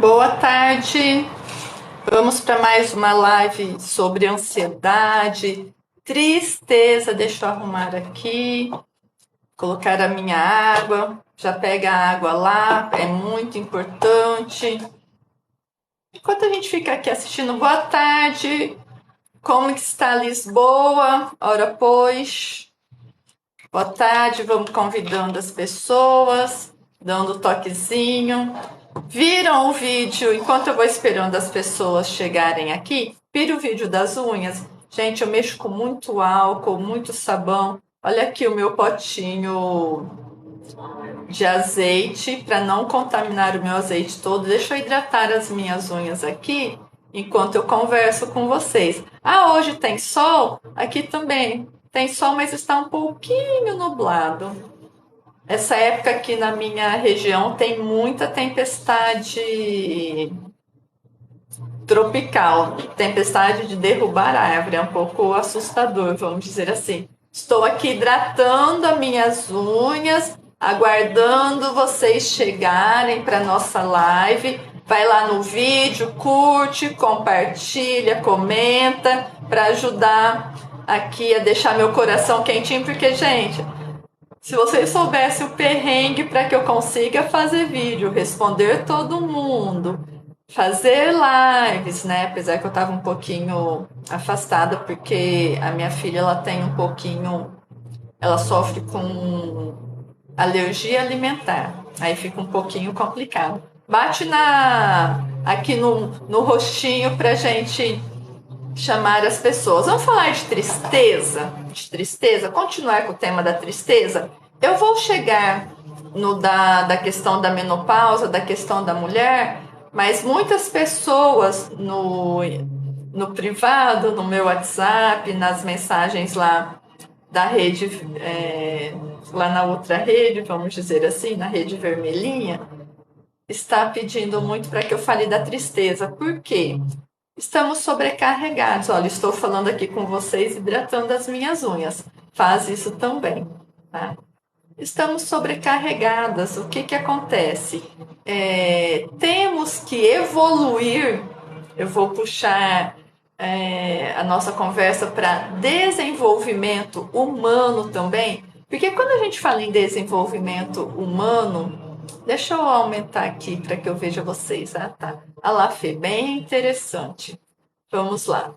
Boa tarde. Vamos para mais uma live sobre ansiedade, tristeza. Deixa eu arrumar aqui, colocar a minha água. Já pega a água lá, é muito importante. Enquanto a gente fica aqui assistindo, boa tarde. Como que está Lisboa? Ora, pois. Boa tarde, vamos convidando as pessoas, dando toquezinho. Viram o vídeo, enquanto eu vou esperando as pessoas chegarem aqui, vira o vídeo das unhas. Gente, eu mexo com muito álcool, muito sabão. Olha aqui o meu potinho de azeite, para não contaminar o meu azeite todo. Deixa eu hidratar as minhas unhas aqui, enquanto eu converso com vocês. Ah, hoje tem sol? Aqui também tem sol, mas está um pouquinho nublado. Essa época aqui na minha região tem muita tempestade tropical, tempestade de derrubar árvore, é um pouco assustador, vamos dizer assim. Estou aqui hidratando as minhas unhas, aguardando vocês chegarem para nossa live. Vai lá no vídeo, curte, compartilha, comenta para ajudar aqui a deixar meu coração quentinho, porque, gente, se vocês soubessem o perrengue para que eu consiga fazer vídeo, responder todo mundo, fazer lives, né? Apesar que eu estava um pouquinho afastada, porque a minha filha ela tem um pouquinho, ela sofre com alergia alimentar, aí fica um pouquinho complicado. Bate aqui no rostinho pra gente chamar as pessoas. Vamos falar de tristeza? De tristeza? Continuar com o tema da tristeza? Eu vou chegar no da questão da menopausa, da questão da mulher, mas muitas pessoas no privado, no meu WhatsApp, nas mensagens lá da rede, lá na outra rede, vamos dizer assim, na rede vermelhinha, está pedindo muito para que eu fale da tristeza. Por quê? Estamos sobrecarregados. Olha, estou falando aqui com vocês, hidratando as minhas unhas. Faz isso também, tá? Estamos sobrecarregadas. O que acontece? Temos que evoluir. Eu vou puxar a nossa conversa para desenvolvimento humano também, porque quando a gente fala em desenvolvimento humano, deixa eu aumentar aqui para que eu veja vocês. Ah, tá. A lá, Fê, bem interessante. Vamos lá.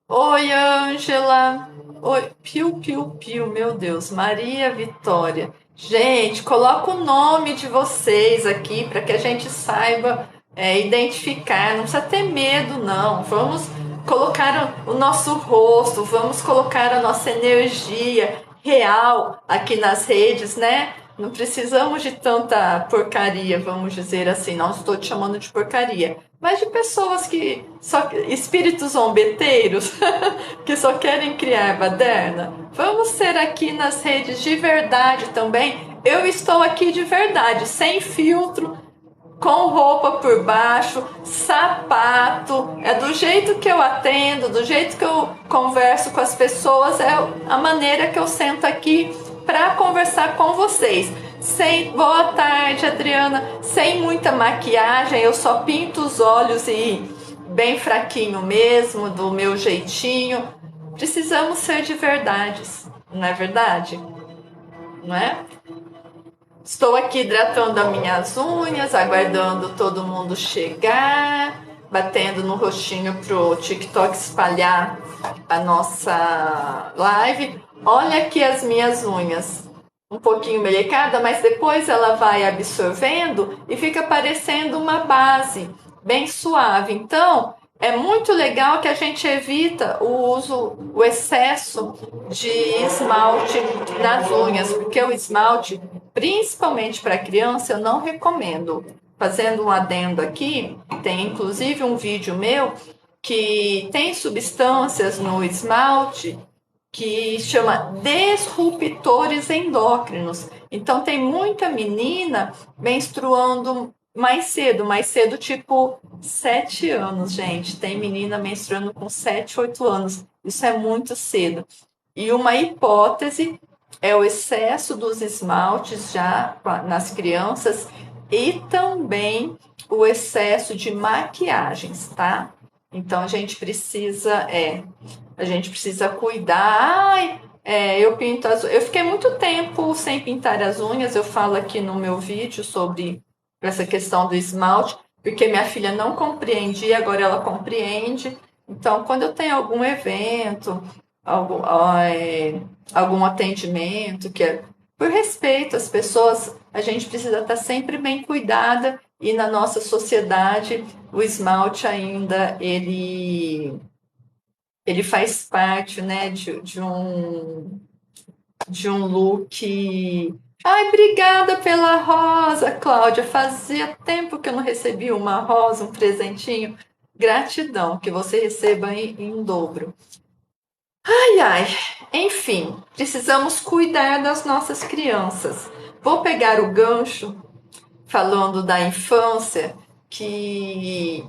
Oi, Ângela. Oi, piu, piu, piu, meu Deus. Maria Vitória. Gente, coloca o nome de vocês aqui para que a gente saiba identificar. Não precisa ter medo, não. Vamos colocar o nosso rosto, vamos colocar a nossa energia real aqui nas redes, né? Não precisamos de tanta porcaria, vamos dizer assim. Não estou te chamando de porcaria, mas de pessoas que só espíritos zombeteiros que só querem criar baderna. Vamos ser aqui nas redes de verdade também. Eu estou aqui de verdade, sem filtro, com roupa por baixo, sapato, é do jeito que eu atendo, do jeito que eu converso com as pessoas, é a maneira que eu sento aqui para conversar com vocês. Sem boa tarde, Adriana, sem muita maquiagem, eu só pinto os olhos e bem fraquinho mesmo, do meu jeitinho. Precisamos ser de verdades, não é verdade? Não é? Estou aqui hidratando as minhas unhas, aguardando todo mundo chegar, batendo no rostinho pro TikTok espalhar a nossa live. Olha aqui as minhas unhas, um pouquinho melecada, mas depois ela vai absorvendo e fica parecendo uma base bem suave. Então, é muito legal que a gente evita o excesso de esmalte nas unhas, porque o esmalte, principalmente para criança, eu não recomendo. Fazendo um adendo aqui, tem inclusive um vídeo meu que tem substâncias no esmalte que chama disruptores endócrinos. Então tem muita menina menstruando mais cedo, tipo 7 anos, gente. Tem menina menstruando com 7, 8 anos. Isso é muito cedo. E uma hipótese é o excesso dos esmaltes já nas crianças e também o excesso de maquiagens, tá? Então a gente precisa cuidar. Ai, eu pinto eu fiquei muito tempo sem pintar as unhas. Eu falo aqui no meu vídeo sobre essa questão do esmalte, porque minha filha não compreendia, agora ela compreende. Então, quando eu tenho algum evento, algum, algum atendimento, que é por respeito às pessoas, a gente precisa estar sempre bem cuidada, e na nossa sociedade o esmalte ainda ele faz parte, né, de um look. Ai, obrigada pela rosa, Cláudia. Fazia tempo que eu não recebia uma rosa, um presentinho. Gratidão, que você receba em dobro. Ai, ai. Enfim, precisamos cuidar das nossas crianças. Vou pegar o gancho falando da infância, que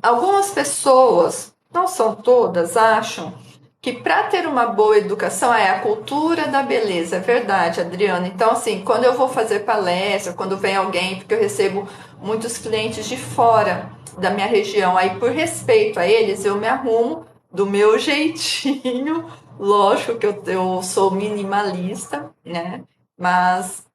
algumas pessoas, não são todas, acham que para ter uma boa educação é a cultura da beleza. É verdade, Adriana. Então, assim, quando eu vou fazer palestra, quando vem alguém, porque eu recebo muitos clientes de fora da minha região, aí por respeito a eles, eu me arrumo do meu jeitinho. Lógico que eu sou minimalista, né? Mas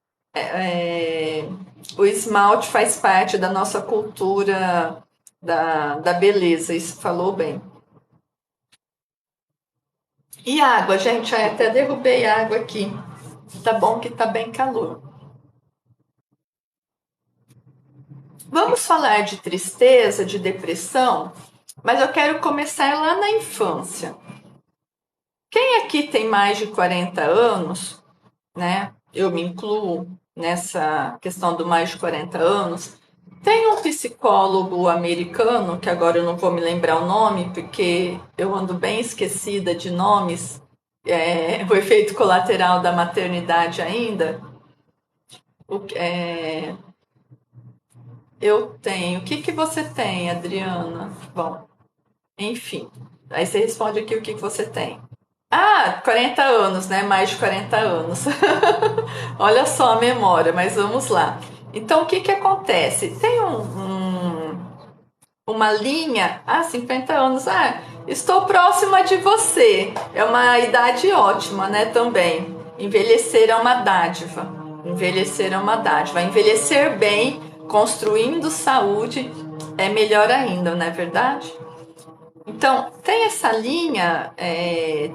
o esmalte faz parte da nossa cultura da beleza, isso falou bem. E água, gente, até derrubei água aqui. Tá bom que tá bem calor. Vamos falar de tristeza, de depressão, mas eu quero começar lá na infância. Quem aqui tem mais de 40 anos, né? Eu me incluo nessa questão do mais de 40 anos. Tem um psicólogo americano, que agora eu não vou me lembrar o nome, porque eu ando bem esquecida de nomes, o efeito colateral da maternidade ainda. É, eu tenho. O que você tem, Adriana? Bom, enfim. Aí você responde aqui o que você tem. Ah, 40 anos, né? Mais de 40 anos. Olha só a memória, mas vamos lá. Então, o que acontece? Tem uma linha, 50 anos, estou próxima de você. É uma idade ótima, né, também. Envelhecer é uma dádiva. Envelhecer é uma dádiva. Envelhecer bem, construindo saúde, é melhor ainda, não é verdade? Então, tem essa linha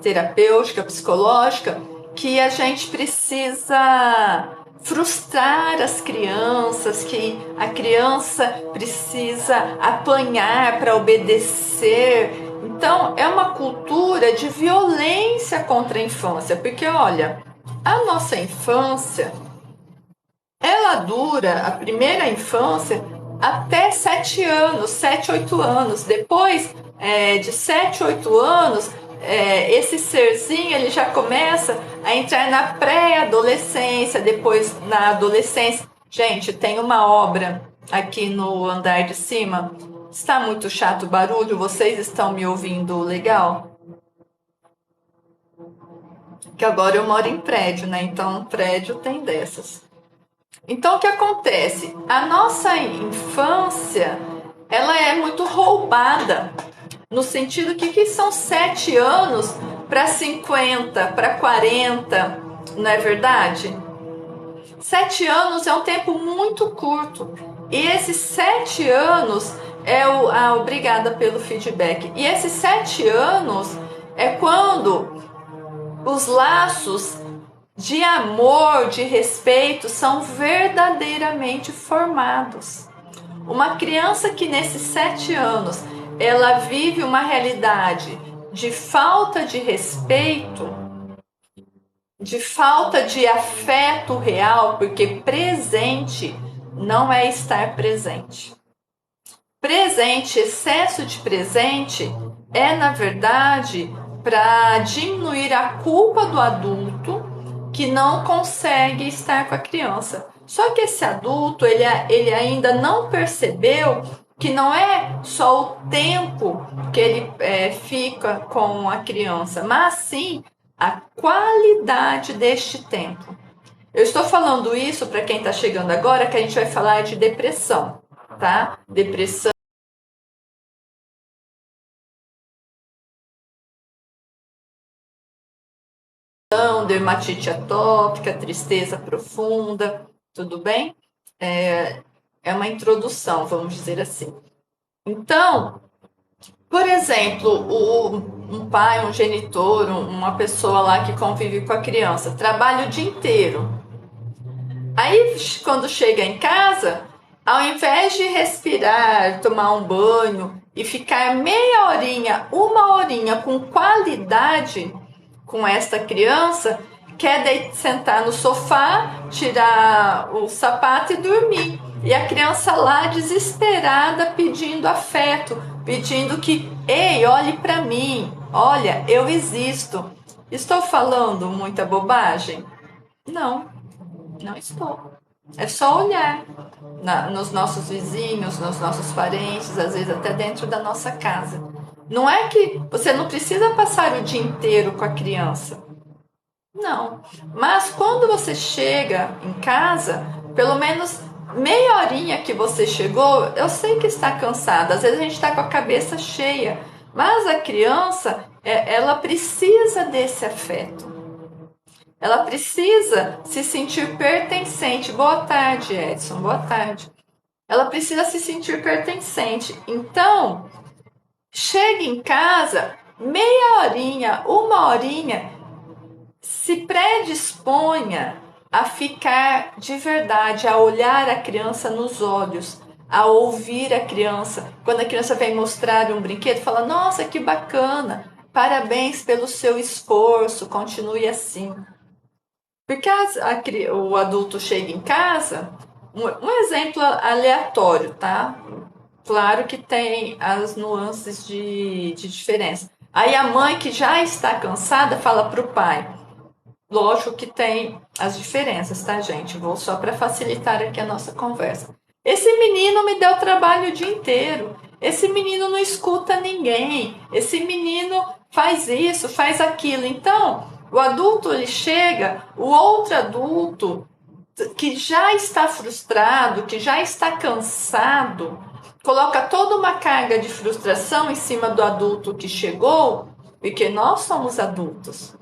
terapêutica, psicológica, que a gente precisa frustrar as crianças, que a criança precisa apanhar para obedecer. Então, é uma cultura de violência contra a infância, porque olha, a nossa infância, ela dura, a primeira infância, até 7 anos, 7, 8 anos. Depois de 7, 8 anos, esse serzinho ele já começa a entrar na pré-adolescência, depois na adolescência. Gente, tem uma obra aqui no andar de cima. Está muito chato o barulho? Vocês estão me ouvindo legal? Que agora eu moro em prédio, né? Então, prédio tem dessas. Então, o que acontece? A nossa infância, ela é muito roubada, no sentido que são 7 anos para 50, para 40, não é verdade? 7 anos é um tempo muito curto. E esses 7 anos obrigada pelo feedback. E esses 7 anos é quando os laços de amor, de respeito, são verdadeiramente formados. Uma criança que nesses 7 anos ela vive uma realidade de falta de respeito, de falta de afeto real, porque presente não é estar presente. Presente, excesso de presente, é na verdade para diminuir a culpa do adulto que não consegue estar com a criança. Só que esse adulto, ele ainda não percebeu que não é só o tempo que ele fica com a criança, mas sim a qualidade deste tempo. Eu estou falando isso para quem está chegando agora, que a gente vai falar de depressão. tá? Depressão, dermatite atópica, tristeza profunda, tudo bem? É uma introdução, vamos dizer assim. Então, por exemplo, um pai, um genitor, uma pessoa lá que convive com a criança, trabalha o dia inteiro. Aí, quando chega em casa, ao invés de respirar, tomar um banho e ficar meia horinha, uma horinha com qualidade com esta criança, quer sentar no sofá, tirar o sapato e dormir. E a criança lá desesperada pedindo afeto, pedindo que, ei, olhe para mim, olha, eu existo. Estou falando muita bobagem? Não, não estou. É só olhar nos nossos vizinhos, nos nossos parentes, às vezes até dentro da nossa casa. Não é que você não precisa passar o dia inteiro com a criança. Não. Mas quando você chega em casa, pelo menos meia horinha que você chegou, eu sei que está cansada. Às vezes a gente está com a cabeça cheia. Mas a criança, ela precisa desse afeto. Ela precisa se sentir pertencente. Boa tarde, Edson. Boa tarde. Ela precisa se sentir pertencente. Então, chegue em casa, meia horinha, uma horinha, se predisponha a ficar de verdade, a olhar a criança nos olhos, a ouvir a criança. Quando a criança vem mostrar um brinquedo, fala: nossa, que bacana, parabéns pelo seu esforço, continue assim. Porque o adulto chega em casa, um exemplo aleatório, tá? Claro que tem as nuances de diferença. Aí a mãe que já está cansada fala para o pai. Lógico que tem as diferenças, tá, gente? Vou só para facilitar aqui a nossa conversa. Esse menino me deu trabalho o dia inteiro. Esse menino não escuta ninguém. Esse menino faz isso, faz aquilo. Então, o adulto ele chega, o outro adulto que já está frustrado, que já está cansado, coloca toda uma carga de frustração em cima do adulto que chegou, porque nós somos adultos.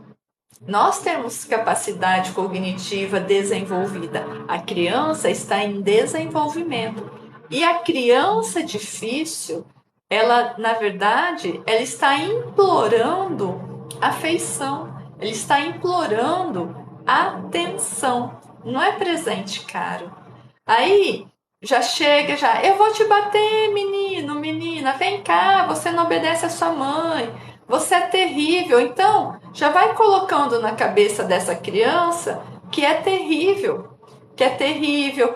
Nós temos capacidade cognitiva desenvolvida. A criança está em desenvolvimento. E a criança difícil, ela, na verdade, ela está implorando afeição. Ela está implorando atenção. Não é presente caro. Aí já chega, eu vou te bater, menino, menina, vem cá, você não obedece a sua mãe, você é terrível. Então, já vai colocando na cabeça dessa criança que é terrível, que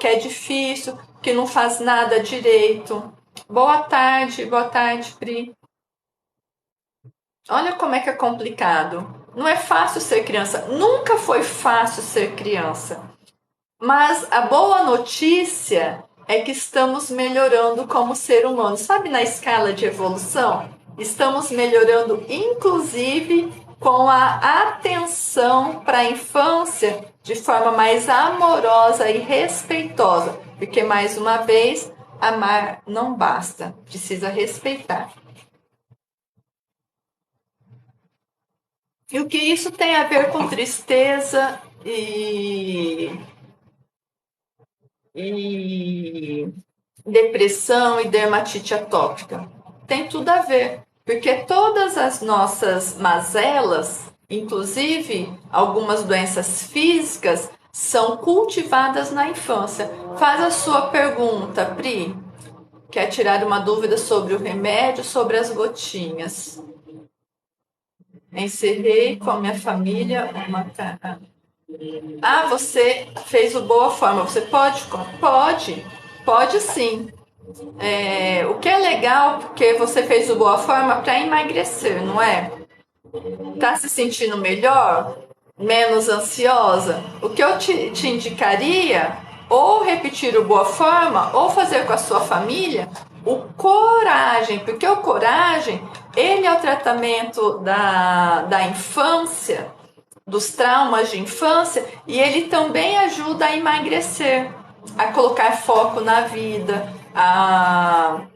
é difícil, que não faz nada direito. Boa tarde, Pri. Olha como é que é complicado. Não é fácil ser criança, nunca foi fácil ser criança. Mas a boa notícia é que estamos melhorando como ser humano. Sabe, na escala de evolução? Estamos melhorando, inclusive, com a atenção para a infância de forma mais amorosa e respeitosa. Porque, mais uma vez, amar não basta, precisa respeitar. E o que isso tem a ver com tristeza e depressão e dermatite atópica? Tem tudo a ver, porque todas as nossas mazelas, inclusive algumas doenças físicas, são cultivadas na infância. Faz a sua pergunta, Pri. Quer tirar uma dúvida sobre o remédio, sobre as gotinhas? Encerrei com a minha família uma cara. Ah, você fez o Boa Forma. Você pode? Pode sim. O que é legal, porque você fez o Boa Forma para emagrecer, não é? Tá se sentindo melhor? Menos ansiosa? O que eu te indicaria, ou repetir o Boa Forma, ou fazer com a sua família, o Coragem, porque o Coragem, ele é o tratamento da infância, dos traumas de infância, e ele também ajuda a emagrecer, a colocar foco na vida, a,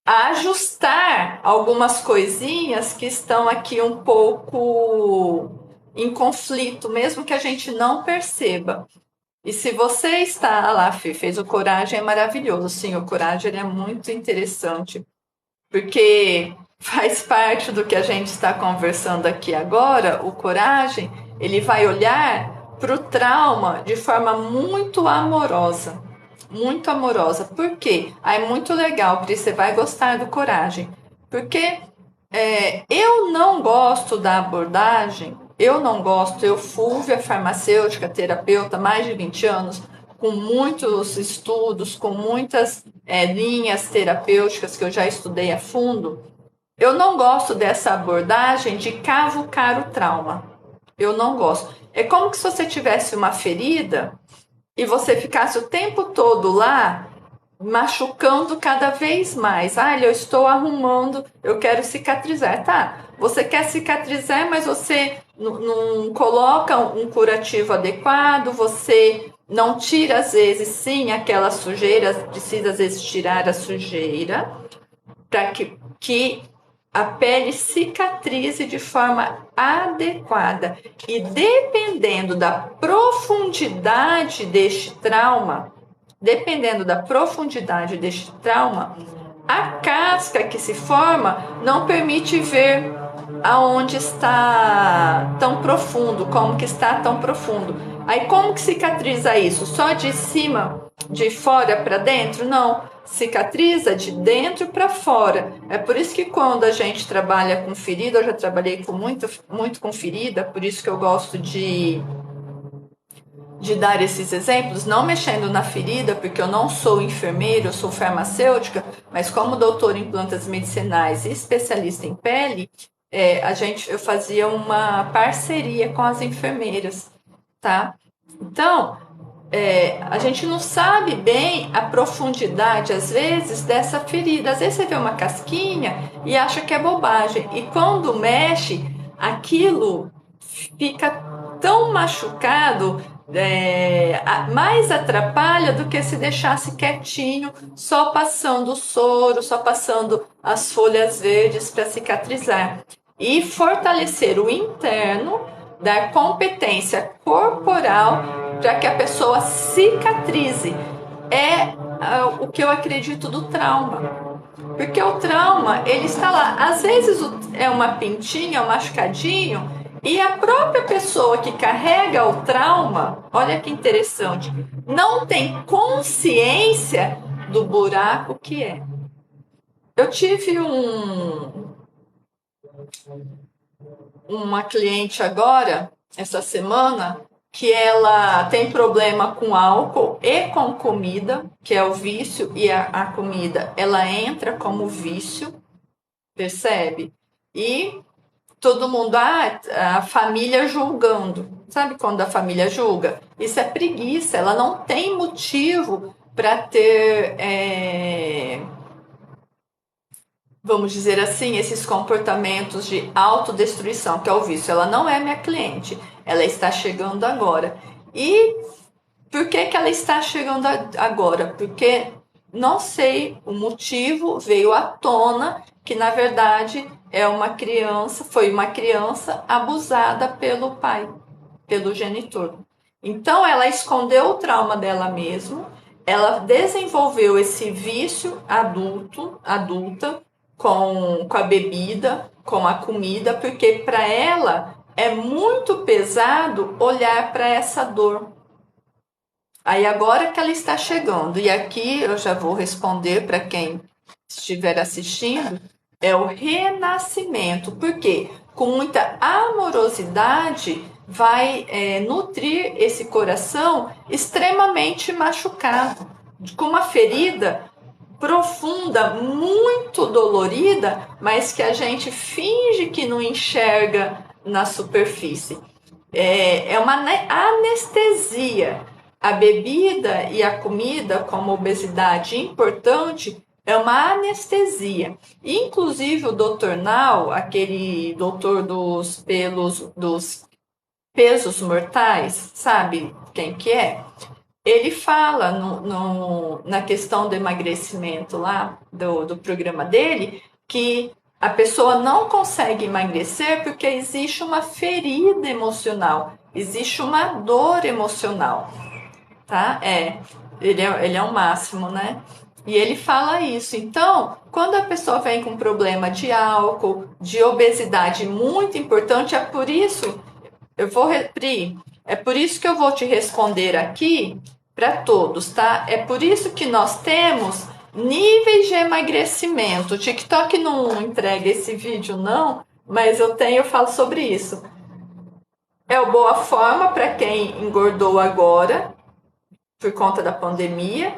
a ajustar algumas coisinhas que estão aqui um pouco em conflito, mesmo que a gente não perceba. E se você está lá, Fê, fez o Coragem, é maravilhoso. Sim, o Coragem ele é muito interessante, porque faz parte do que a gente está conversando aqui agora. O Coragem, ele vai olhar para o trauma de forma muito amorosa. Muito amorosa. Por quê? É muito legal, Pri, você vai gostar do Coragem. Porque eu não gosto da abordagem, eu não gosto, eu Fúvia, farmacêutica, terapeuta, mais de 20 anos, com muitos estudos, com muitas linhas terapêuticas que eu já estudei a fundo, eu não gosto dessa abordagem de cavucar o trauma. Eu não gosto. É como se você tivesse uma ferida e você ficasse o tempo todo lá machucando cada vez mais. Ah, eu estou arrumando, eu quero cicatrizar. Tá, você quer cicatrizar, mas você não coloca um curativo adequado, você não tira, às vezes, sim, aquela sujeira, precisa, às vezes, tirar a sujeira para que a pele cicatrize de forma adequada. E dependendo da profundidade deste trauma, a casca que se forma não permite ver aonde está tão profundo, como que está tão profundo. Aí como que cicatriza isso? Só de cima, de fora para dentro? Não, cicatriza de dentro para fora. É por isso que quando a gente trabalha com ferida, eu já trabalhei com muito com ferida, por isso que eu gosto de dar esses exemplos, não mexendo na ferida, porque eu não sou enfermeira, eu sou farmacêutica, mas como doutora em plantas medicinais e especialista em pele, eu fazia uma parceria com as enfermeiras, tá? Então, a gente não sabe bem a profundidade, às vezes, dessa ferida. Às vezes você vê uma casquinha e acha que é bobagem. E quando mexe, aquilo fica tão machucado, mais atrapalha do que se deixasse quietinho, só passando o soro, só passando as folhas verdes para cicatrizar. E fortalecer o interno, dar competência corporal para que a pessoa cicatrize. O que eu acredito do trauma. Porque o trauma, ele está lá. Às vezes é uma pintinha, um machucadinho, e a própria pessoa que carrega o trauma, olha que interessante, não tem consciência do buraco que é. Eu tive uma cliente agora, essa semana, que ela tem problema com álcool e com comida, que é o vício, e a comida, ela entra como vício, percebe? E todo mundo, a família julgando. Sabe quando a família julga? Isso é preguiça, ela não tem motivo para ter, vamos dizer assim, esses comportamentos de autodestruição, que é o vício. Ela não é minha cliente, ela está chegando agora. E por que ela está chegando agora? Porque não sei o motivo, veio à tona que na verdade foi uma criança abusada pelo pai, pelo genitor. Então ela escondeu o trauma dela mesma, ela desenvolveu esse vício adulta com a bebida, com a comida, porque para ela é muito pesado olhar para essa dor. Aí agora que ela está chegando, e aqui eu já vou responder para quem estiver assistindo, é o renascimento, porque com muita amorosidade vai nutrir esse coração extremamente machucado, com uma ferida profunda, muito dolorida, mas que a gente finge que não enxerga na superfície. É uma anestesia. A bebida e a comida, como obesidade importante, é uma anestesia. Inclusive o Dr. Nau, aquele doutor dos pesos mortais, sabe quem que é? ele fala na questão do emagrecimento lá, do programa dele, que a pessoa não consegue emagrecer porque existe uma ferida emocional, existe uma dor emocional, tá? Ele é o máximo, né? E ele fala isso. Então, quando a pessoa vem com problema de álcool, de obesidade muito importante, é por isso, Pri, é por isso que eu vou te responder aqui para todos, tá? É por isso que nós temos níveis de emagrecimento. O TikTok não entrega esse vídeo, não, mas eu falo sobre isso. É o Boa Forma para quem engordou agora, por conta da pandemia.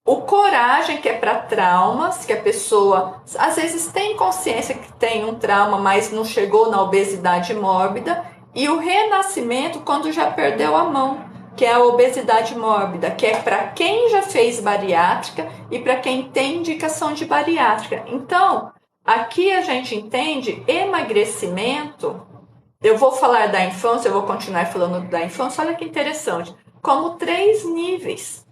O Coragem, que é para traumas, que a pessoa às vezes tem consciência que tem um trauma, mas não chegou na obesidade mórbida. E o Renascimento, quando já perdeu a mão, que é a obesidade mórbida, que é para quem já fez bariátrica e para quem tem indicação de bariátrica. Então, aqui a gente entende emagrecimento. Eu vou falar da infância, eu vou continuar falando da infância, olha que interessante, como 3 níveis.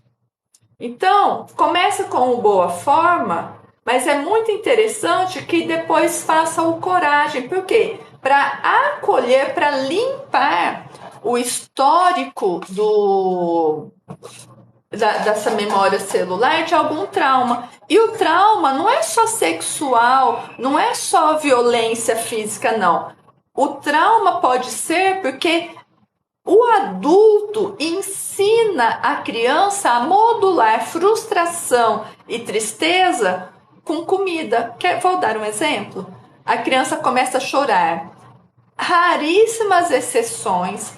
Então, começa com o Boa Forma, mas é muito interessante que depois faça o Coragem. Por quê? Para acolher, para limpar o histórico dessa memória celular de algum trauma. E o trauma não é só sexual, não é só violência física, não. O trauma pode ser porque o adulto ensina a criança a modular frustração e tristeza com comida. Vou dar um exemplo? A criança começa a chorar. Raríssimas exceções,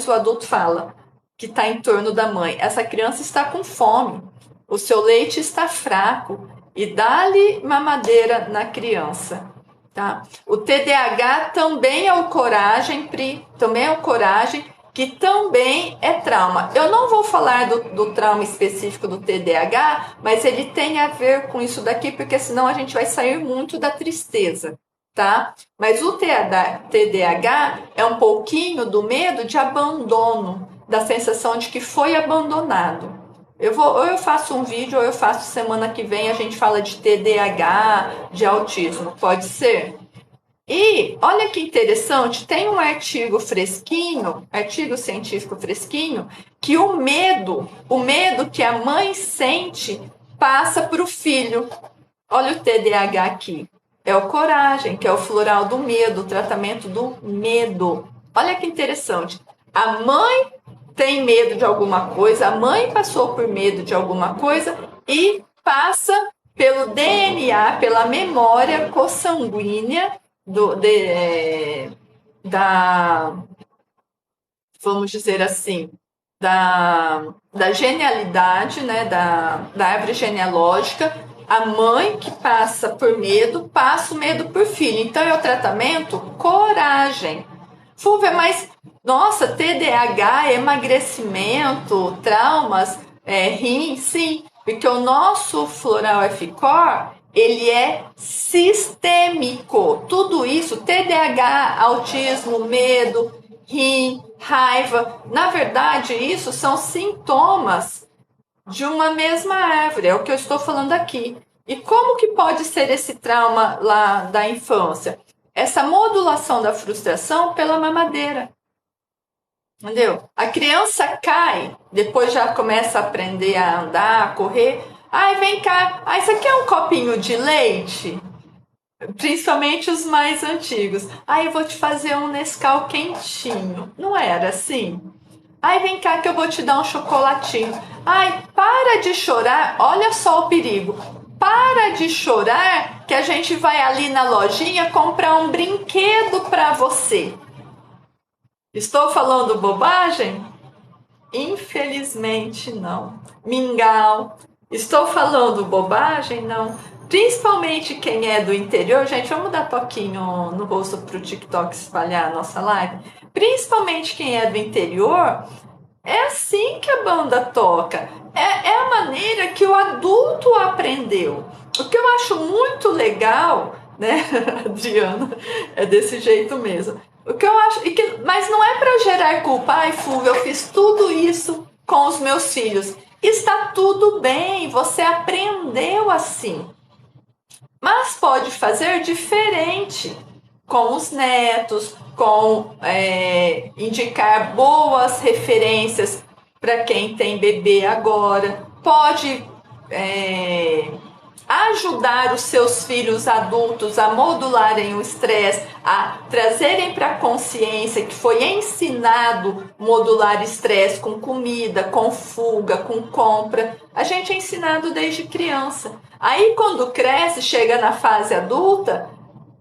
o adulto fala que está em torno da mãe. Essa criança está com fome, o seu leite está fraco e dá-lhe mamadeira na criança. Tá? O TDAH também é o Coragem, Pri, também é o Coragem, que também é trauma. Eu não vou falar do trauma específico do TDAH, mas ele tem a ver com isso daqui, porque senão a gente vai sair muito da tristeza, tá? Mas o TDAH é um pouquinho do medo de abandono, da sensação de que foi abandonado. Ou eu faço um vídeo, ou eu faço semana que vem, a gente fala de TDAH, de autismo, pode ser? E olha que interessante, tem um artigo fresquinho, artigo científico fresquinho, que o medo que a mãe sente passa para o filho. Olha o TDAH aqui, é o Coragem, que é o floral do medo, o tratamento do medo. Olha que interessante, a mãe tem medo de alguma coisa, a mãe passou por medo de alguma coisa e passa pelo DNA, pela memória consanguínea vamos dizer assim, da genialidade, né, da árvore genealógica. A mãe que passa por medo, passa o medo por filho. Então é o tratamento Coragem. Fúvia, mas nossa, TDAH, emagrecimento, traumas, rim, sim, porque o nosso floral F-Core, ele é sistêmico. Tudo isso, TDAH, autismo, medo, rim, raiva, na verdade, isso são sintomas de uma mesma árvore, é o que eu estou falando aqui. E como que pode ser esse trauma lá da infância? Essa modulação da frustração pela mamadeira. Entendeu? A criança cai, depois já começa a aprender a andar, a correr. Ai, vem cá. Ai, isso aqui é um copinho de leite? Principalmente os mais antigos. Ai, eu vou te fazer um Nescau quentinho. Não era assim? Ai, vem cá que eu vou te dar um chocolatinho. Ai, para de chorar. Olha só o perigo. Para de chorar que a gente vai ali na lojinha comprar um brinquedo para você. Estou falando bobagem? Infelizmente não. Mingau. Estou falando bobagem? Não. Principalmente quem é do interior. Gente, vamos dar toquinho no rosto para o TikTok espalhar a nossa live. Principalmente quem é do interior, é assim que a banda toca. É a maneira que o adulto aprendeu. O que eu acho muito legal, né, Adriana? É desse jeito mesmo. O que eu acho, mas não é para gerar culpa. Ai, Fulvio, eu fiz tudo isso com os meus filhos. Está tudo bem, você aprendeu assim. Mas pode fazer diferente com os netos, com indicar boas referências para quem tem bebê agora. Pode ajudar os seus filhos adultos a modularem o estresse, a trazerem para a consciência que foi ensinado modular estresse com comida, com fuga, com compra. A gente é ensinado desde criança. Aí quando cresce, chega na fase adulta,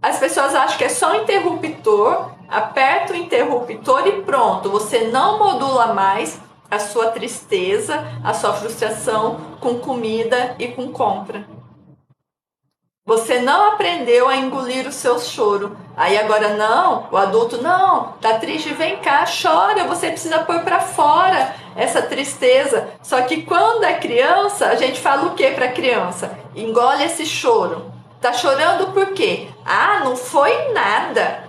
as pessoas acham que é só interruptor, aperta o interruptor e pronto, você não modula mais a sua tristeza, a sua frustração com comida e com compra. Você não aprendeu a engolir o seu choro. Aí agora não, o adulto não, tá triste, vem cá, chora, você precisa pôr para fora essa tristeza. Só que quando é criança, a gente fala o que para criança? Engole esse choro. Tá chorando por quê? Ah, não foi nada.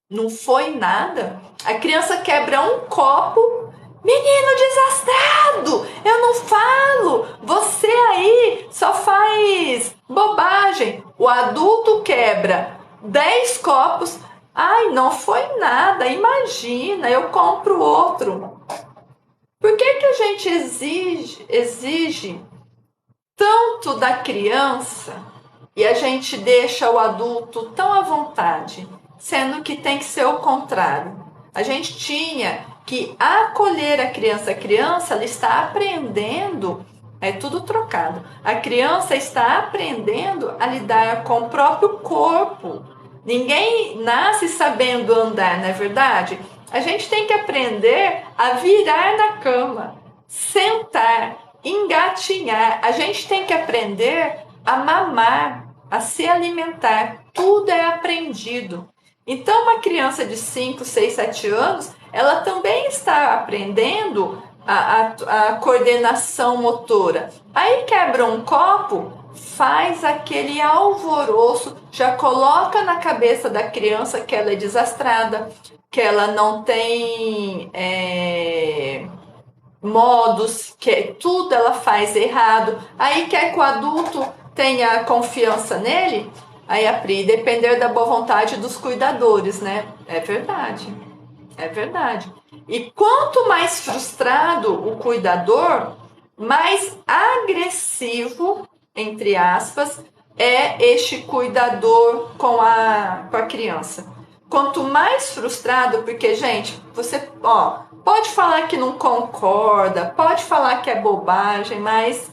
Não foi nada. A criança quebra um copo. Menino desastrado, eu não falo, você aí só faz bobagem. O adulto quebra 10 copos, ai, não foi nada, imagina, eu compro outro. Por que a gente exige tanto da criança e a gente deixa o adulto tão à vontade, sendo que tem que ser o contrário? A gente tinha que acolher a criança ela está aprendendo, é tudo trocado. A criança está aprendendo a lidar com o próprio corpo. Ninguém nasce sabendo andar, não é verdade? A gente tem que aprender a virar na cama, sentar, engatinhar. A gente tem que aprender a mamar, a se alimentar. Tudo é aprendido. Então, uma criança de 5, 6, 7 anos, ela também está aprendendo a coordenação motora. Aí quebra um copo, faz aquele alvoroço, já coloca na cabeça da criança que ela é desastrada, que ela não tem modos, que tudo ela faz errado. Aí quer que o adulto tenha confiança nele. Aí a Pri, depender da boa vontade dos cuidadores, né? É verdade. É verdade. E quanto mais frustrado o cuidador, mais agressivo, entre aspas, é este cuidador com a criança. Quanto mais frustrado, porque, gente, você pode falar que não concorda, pode falar que é bobagem, mas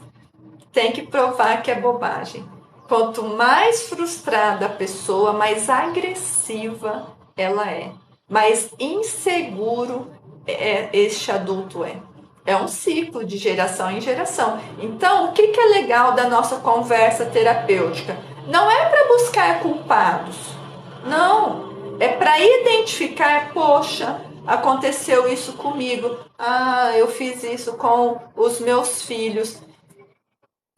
tem que provar que é bobagem. Quanto mais frustrada a pessoa, mais agressiva ela é. Mais inseguro este adulto é. É um ciclo de geração em geração. Então, o que é legal da nossa conversa terapêutica? Não é para buscar culpados. Não. É para identificar, poxa, aconteceu isso comigo. Ah, eu fiz isso com os meus filhos.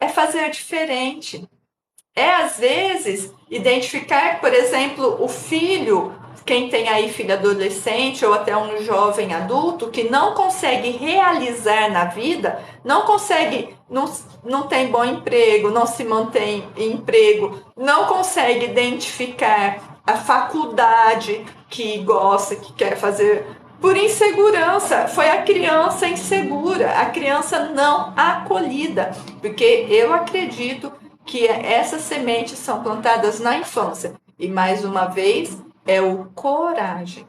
É fazer diferente. É, às vezes, identificar, por exemplo, o filho, quem tem aí filho adolescente ou até um jovem adulto que não consegue realizar na vida, não consegue, não tem bom emprego, não se mantém em emprego, não consegue identificar a faculdade que gosta, que quer fazer, por insegurança. Foi a criança insegura, a criança não acolhida, porque eu acredito que essas sementes são plantadas na infância. E, mais uma vez, é o coragem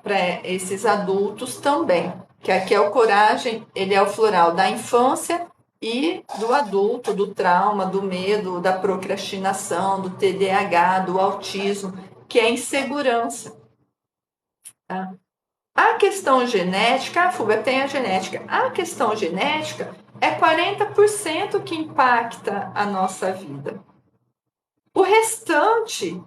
para esses adultos também. Que aqui é o coragem, ele é o floral da infância e do adulto, do trauma, do medo, da procrastinação, do TDAH, do autismo, que é insegurança. Tá? A questão genética, a fuga tem a genética. A questão genética é 40% que impacta a nossa vida. O restante,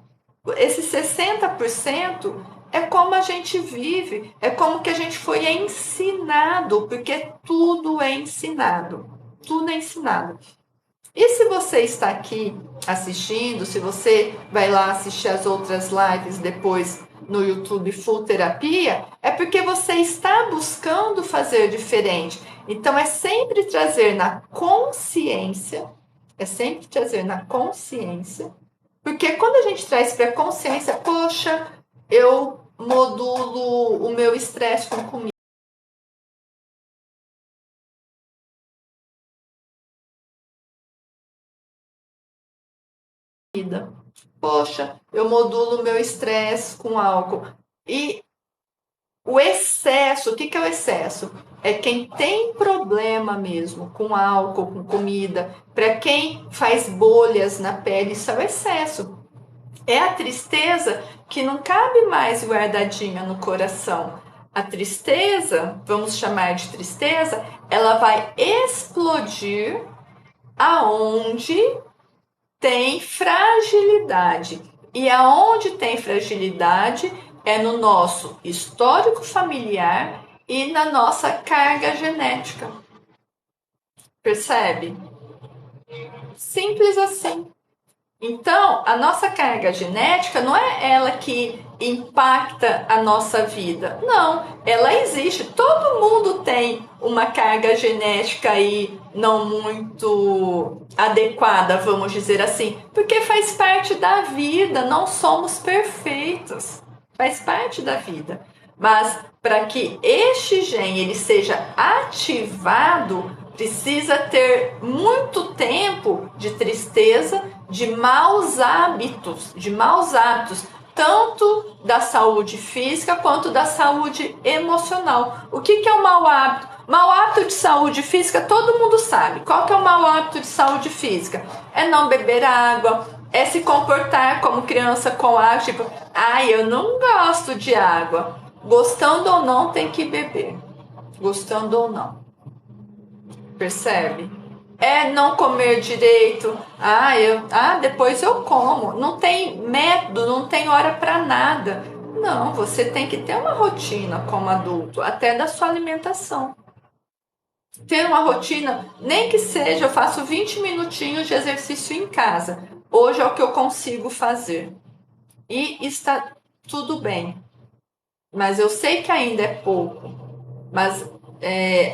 esses 60%, é como a gente vive, é como que a gente foi ensinado, porque tudo é ensinado. Tudo é ensinado. E se você está aqui assistindo, se você vai lá assistir as outras lives depois no YouTube Full Terapia, é porque você está buscando fazer diferente. Então, é sempre trazer na consciência, porque quando a gente traz para a consciência, poxa, eu modulo o meu estresse com comida. Poxa, eu modulo o meu estresse com álcool. E o excesso, o que é o excesso? É quem tem problema mesmo com álcool, com comida, para quem faz bolhas na pele, isso é o excesso. É a tristeza que não cabe mais guardadinha no coração. A tristeza, vamos chamar de tristeza, ela vai explodir aonde tem fragilidade. E aonde tem fragilidade é no nosso histórico familiar e na nossa carga genética. Percebe? Simples assim. Então, a nossa carga genética não é ela que impacta a nossa vida. Não, ela existe. Todo mundo tem uma carga genética aí não muito adequada, vamos dizer assim, porque faz parte da vida, não somos perfeitos. Faz parte da vida. Mas para que este gene ele seja ativado, precisa ter muito tempo de tristeza, de maus hábitos, tanto da saúde física quanto da saúde emocional. O que é um mau hábito? Mau hábito de saúde física, todo mundo sabe. Qual que é o mau hábito de saúde física? É não beber água, é se comportar como criança com água, tipo, eu não gosto de água. Gostando ou não, tem que beber. Gostando ou não. Percebe? É não comer direito. Depois eu como. Não tem método, não tem hora para nada. Não, você tem que ter uma rotina como adulto, até da sua alimentação. Ter uma rotina, nem que seja, eu faço 20 minutinhos de exercício em casa. Hoje é o que eu consigo fazer. E está tudo bem. Mas eu sei que ainda é pouco. Mas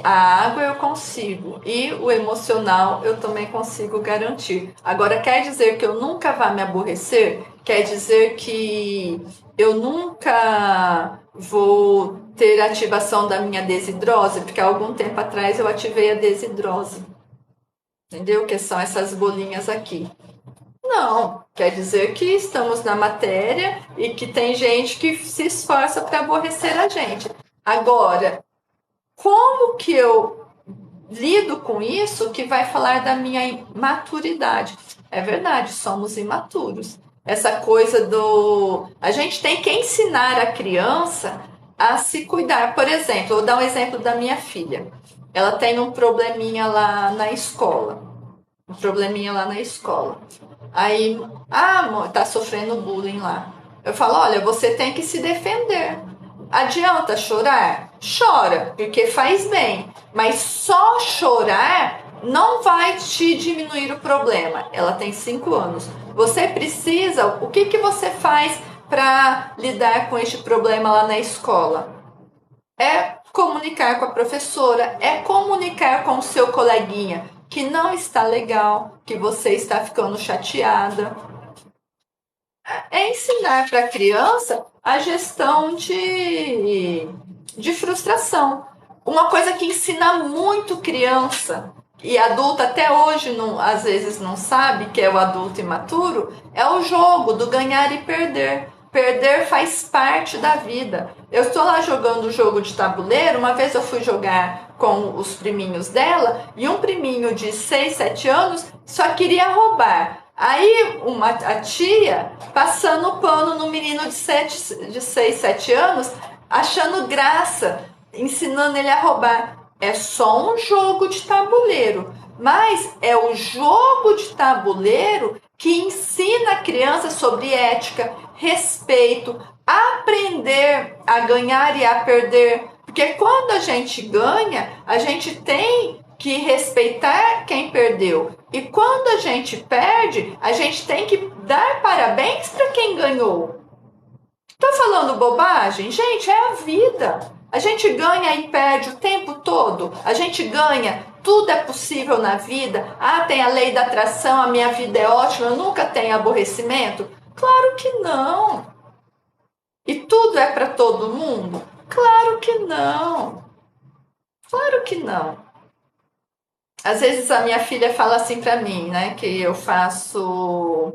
a água eu consigo. E o emocional eu também consigo garantir. Agora, quer dizer que eu nunca vá me aborrecer? Quer dizer que eu nunca vou ter ativação da minha desidrose? Porque há algum tempo atrás eu ativei a desidrose. Entendeu? Que são essas bolinhas aqui. Não, quer dizer que estamos na matéria e que tem gente que se esforça para aborrecer a gente. Agora, como que eu lido com isso que vai falar da minha maturidade? É verdade, somos imaturos. Essa coisa do... A gente tem que ensinar a criança a se cuidar. Por exemplo, vou dar um exemplo da minha filha. Ela tem um probleminha lá na escola. Aí, amor, tá sofrendo bullying lá. Eu falo, olha, você tem que se defender. Adianta chorar? Chora, porque faz bem. Mas só chorar não vai te diminuir o problema. Ela tem 5 anos. Você precisa, o que você faz para lidar com este problema lá na escola? É comunicar com a professora, é comunicar com o seu coleguinha que não está legal, que você está ficando chateada. É ensinar para a criança a gestão de frustração. Uma coisa que ensina muito criança e adulto até hoje não, às vezes não sabe, que é o adulto imaturo, é o jogo do ganhar e perder. Perder faz parte da vida. Eu estou lá jogando o jogo de tabuleiro, uma vez eu fui jogar com os priminhos dela, e um priminho de 6, 7 anos só queria roubar. Aí a tia passando pano no menino de 6, 7 anos, achando graça, ensinando ele a roubar. É só um jogo de tabuleiro, mas é o jogo de tabuleiro que ensina a criança sobre ética, respeito, aprender a ganhar e a perder. Porque quando a gente ganha, a gente tem que respeitar quem perdeu. E quando a gente perde, a gente tem que dar parabéns para quem ganhou. Tô falando bobagem? Gente, é a vida. A gente ganha e perde o tempo todo. A gente ganha, tudo é possível na vida. Ah, tem a lei da atração, a minha vida é ótima, eu nunca tenho aborrecimento. Claro que não. E tudo é para todo mundo? Claro que não. Claro que não. Às vezes a minha filha fala assim para mim, né, que eu faço,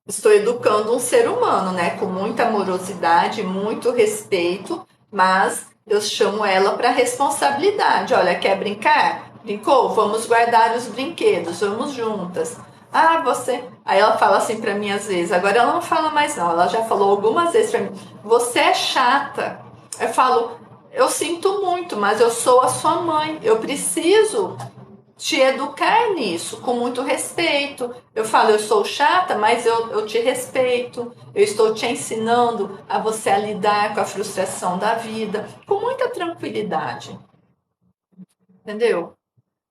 estou educando um ser humano, né, com muita amorosidade, muito respeito, mas eu chamo ela para responsabilidade. Olha, quer brincar? Brincou? Vamos guardar os brinquedos, vamos juntas. Ah, você. Aí ela fala assim para mim às vezes. Agora ela não fala mais não. Ela já falou algumas vezes para mim. Você é chata. Eu falo, eu sinto muito, mas eu sou a sua mãe. Eu preciso te educar nisso, com muito respeito. Eu falo, eu sou chata, mas eu te respeito. Eu estou te ensinando a você a lidar com a frustração da vida, com muita tranquilidade. Entendeu?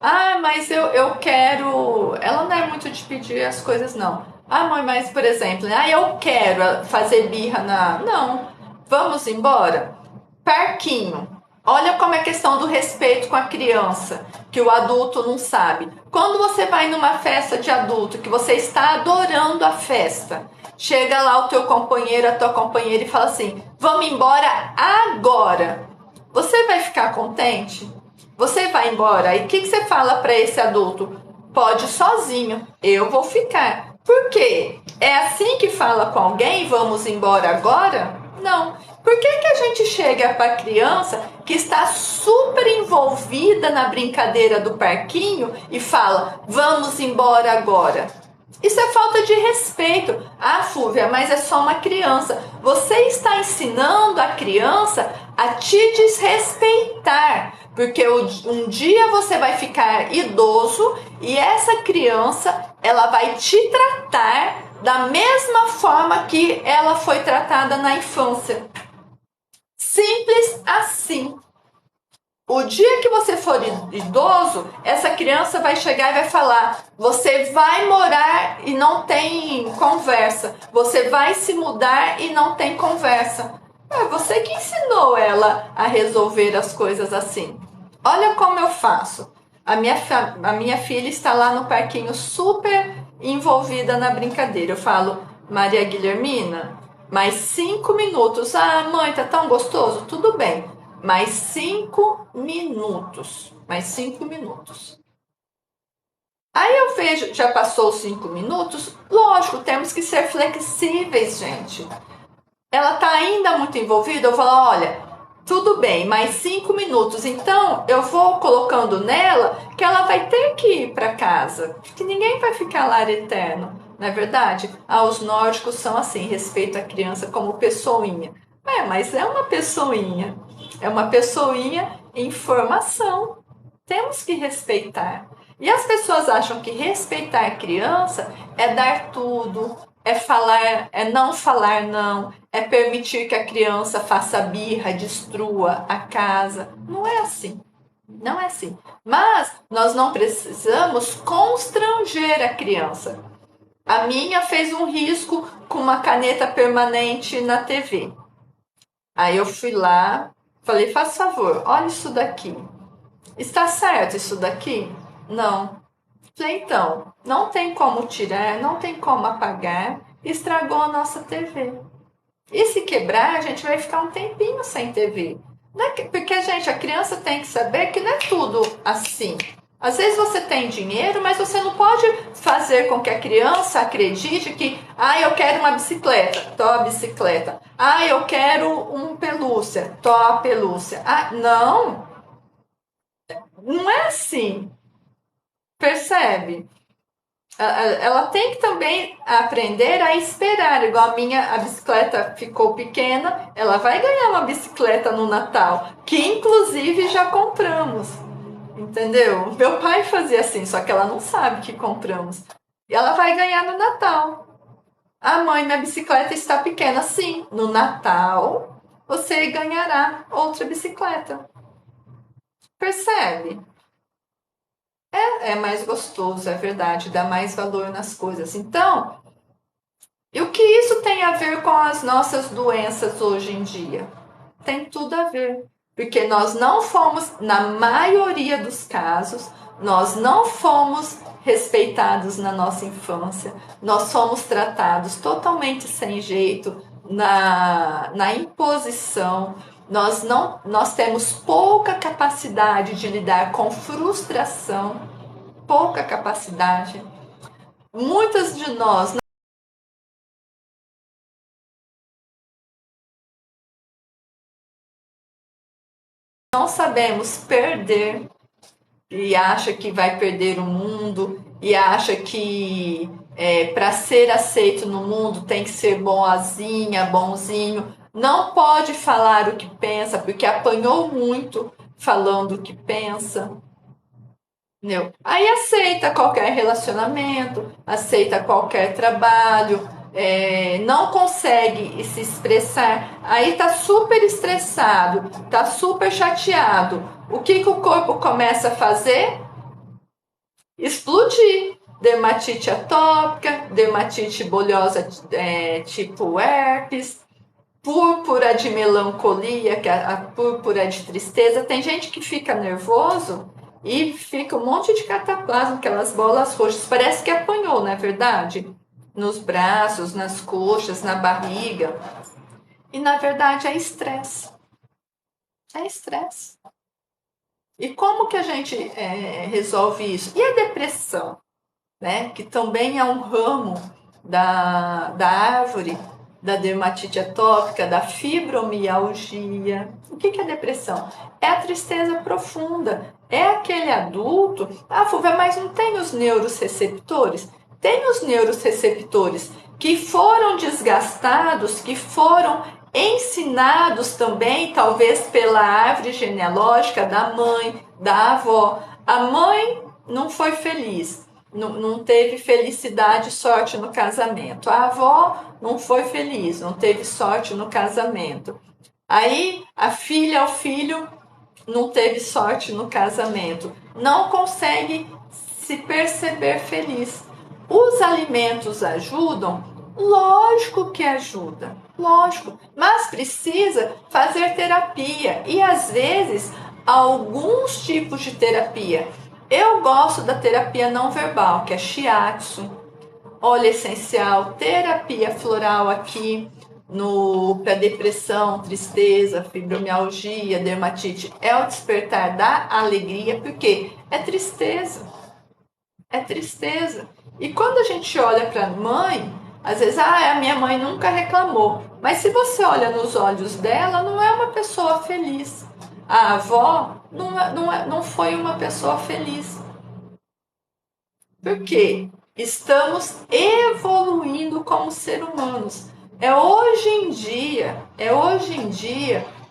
Ah, mas eu quero. Ela não é muito de pedir as coisas, não. Ah, mãe, mas por exemplo, né? Ah, eu quero fazer birra na. Não, vamos embora. Parquinho. Olha como é questão do respeito com a criança, que o adulto não sabe. Quando você vai numa festa de adulto, que você está adorando a festa, chega lá o teu companheiro, a tua companheira e fala assim: vamos embora agora. Você vai ficar contente? Você vai embora. E o que você fala para esse adulto? Pode ir sozinho, eu vou ficar. Por quê? É assim que fala com alguém? Vamos embora agora? Não. Por que a gente chega para a criança que está super envolvida na brincadeira do parquinho e fala, vamos embora agora? Isso é falta de respeito. Ah, Fúvia, mas é só uma criança. Você está ensinando a criança a te desrespeitar. Porque um dia você vai ficar idoso e essa criança ela vai te tratar da mesma forma que ela foi tratada na infância. Simples assim. O dia que você for idoso, essa criança vai chegar e vai falar: você vai morar e não tem conversa. Você vai se mudar e não tem conversa. É você que ensinou ela a resolver as coisas assim. Olha como eu faço. A minha filha está lá no parquinho super envolvida na brincadeira. Eu falo, Maria Guilhermina, mais 5 minutos. Ah, mãe, tá tão gostoso? Tudo bem. Mais 5 minutos. Mais 5 minutos. Aí eu vejo, já passou os 5 minutos? Lógico, temos que ser flexíveis, gente. Ela tá ainda muito envolvida, eu falo, olha, tudo bem, mais 5 minutos. Então eu vou colocando nela que ela vai ter que ir para casa, que ninguém vai ficar lá eterno. Não é verdade? Ah, os nórdicos são assim, respeito a criança como pessoinha. Mas é uma pessoinha. É uma pessoinha em formação. Temos que respeitar. E as pessoas acham que respeitar a criança é dar tudo, é falar, é não falar não, é permitir que a criança faça birra, destrua a casa. Não é assim. Não é assim. Mas nós não precisamos constranger a criança. A minha fez um risco com uma caneta permanente na TV. Aí eu fui lá, falei, faz favor, olha isso daqui. Está certo isso daqui? Não. Falei, então, não tem como tirar, não tem como apagar, estragou a nossa TV. E se quebrar, a gente vai ficar um tempinho sem TV. Porque, gente, a criança tem que saber que não é tudo assim. Às vezes você tem dinheiro, mas você não pode fazer com que a criança acredite que, eu quero uma bicicleta, tô a bicicleta. Eu quero um pelúcia, tô a pelúcia. Não, não é assim. Percebe? Ela tem que também aprender a esperar. Igual a bicicleta ficou pequena, ela vai ganhar uma bicicleta no Natal, que inclusive já compramos. Entendeu? Meu pai fazia assim, só que ela não sabe que compramos. E ela vai ganhar no Natal. Mãe, minha bicicleta está pequena. Sim, no Natal você ganhará outra bicicleta. Percebe? É mais gostoso, é verdade, dá mais valor nas coisas. Então, E o que isso tem a ver com as nossas doenças hoje em dia? Tem tudo a ver. Porque nós não fomos, na maioria dos casos, nós não fomos respeitados na nossa infância. Nós fomos tratados totalmente sem jeito, na imposição. Nós temos pouca capacidade de lidar com frustração, pouca capacidade. Muitas de nós não sabemos perder e acha que vai perder o mundo e acha que para ser aceito no mundo tem que ser boazinha, bonzinho. Não pode falar o que pensa porque apanhou muito falando o que pensa. Entendeu? Aí aceita qualquer relacionamento, aceita qualquer trabalho, não consegue se expressar, aí tá super estressado, tá super chateado. O que o corpo começa a fazer? Explodir. Dermatite atópica, dermatite bolhosa tipo herpes, púrpura de melancolia, que é a púrpura de tristeza. Tem gente que fica nervoso e fica um monte de cataplasma, aquelas bolas roxas. Parece que apanhou, não é verdade? Nos braços, nas coxas, na barriga. E na verdade é estresse. É estresse. E como que a gente resolve isso? E a depressão, né? Que também é um ramo da árvore, da dermatite atópica, da fibromialgia. O que é depressão? É a tristeza profunda. É aquele adulto. Ah, Fúvia, mas não tem os neuroreceptores? Tem os neuroreceptores que foram desgastados, que foram ensinados também, talvez pela árvore genealógica da mãe, da avó. A mãe não foi feliz, não teve felicidade, sorte no casamento. A avó não foi feliz, não teve sorte no casamento. Aí a filha, o filho, não teve sorte no casamento. Não consegue se perceber feliz. Os alimentos ajudam? Lógico que ajuda, lógico, mas precisa fazer terapia e às vezes alguns tipos de terapia. Eu gosto da terapia não verbal, que é shiatsu, óleo essencial, terapia floral aqui no para depressão, tristeza, fibromialgia, dermatite. É o despertar da alegria, porque é tristeza. É tristeza. E quando a gente olha para a mãe, às vezes, a minha mãe nunca reclamou. Mas se você olha nos olhos dela, não é uma pessoa feliz. A avó não foi uma pessoa feliz. Por quê? Estamos evoluindo como seres humanos. É hoje em dia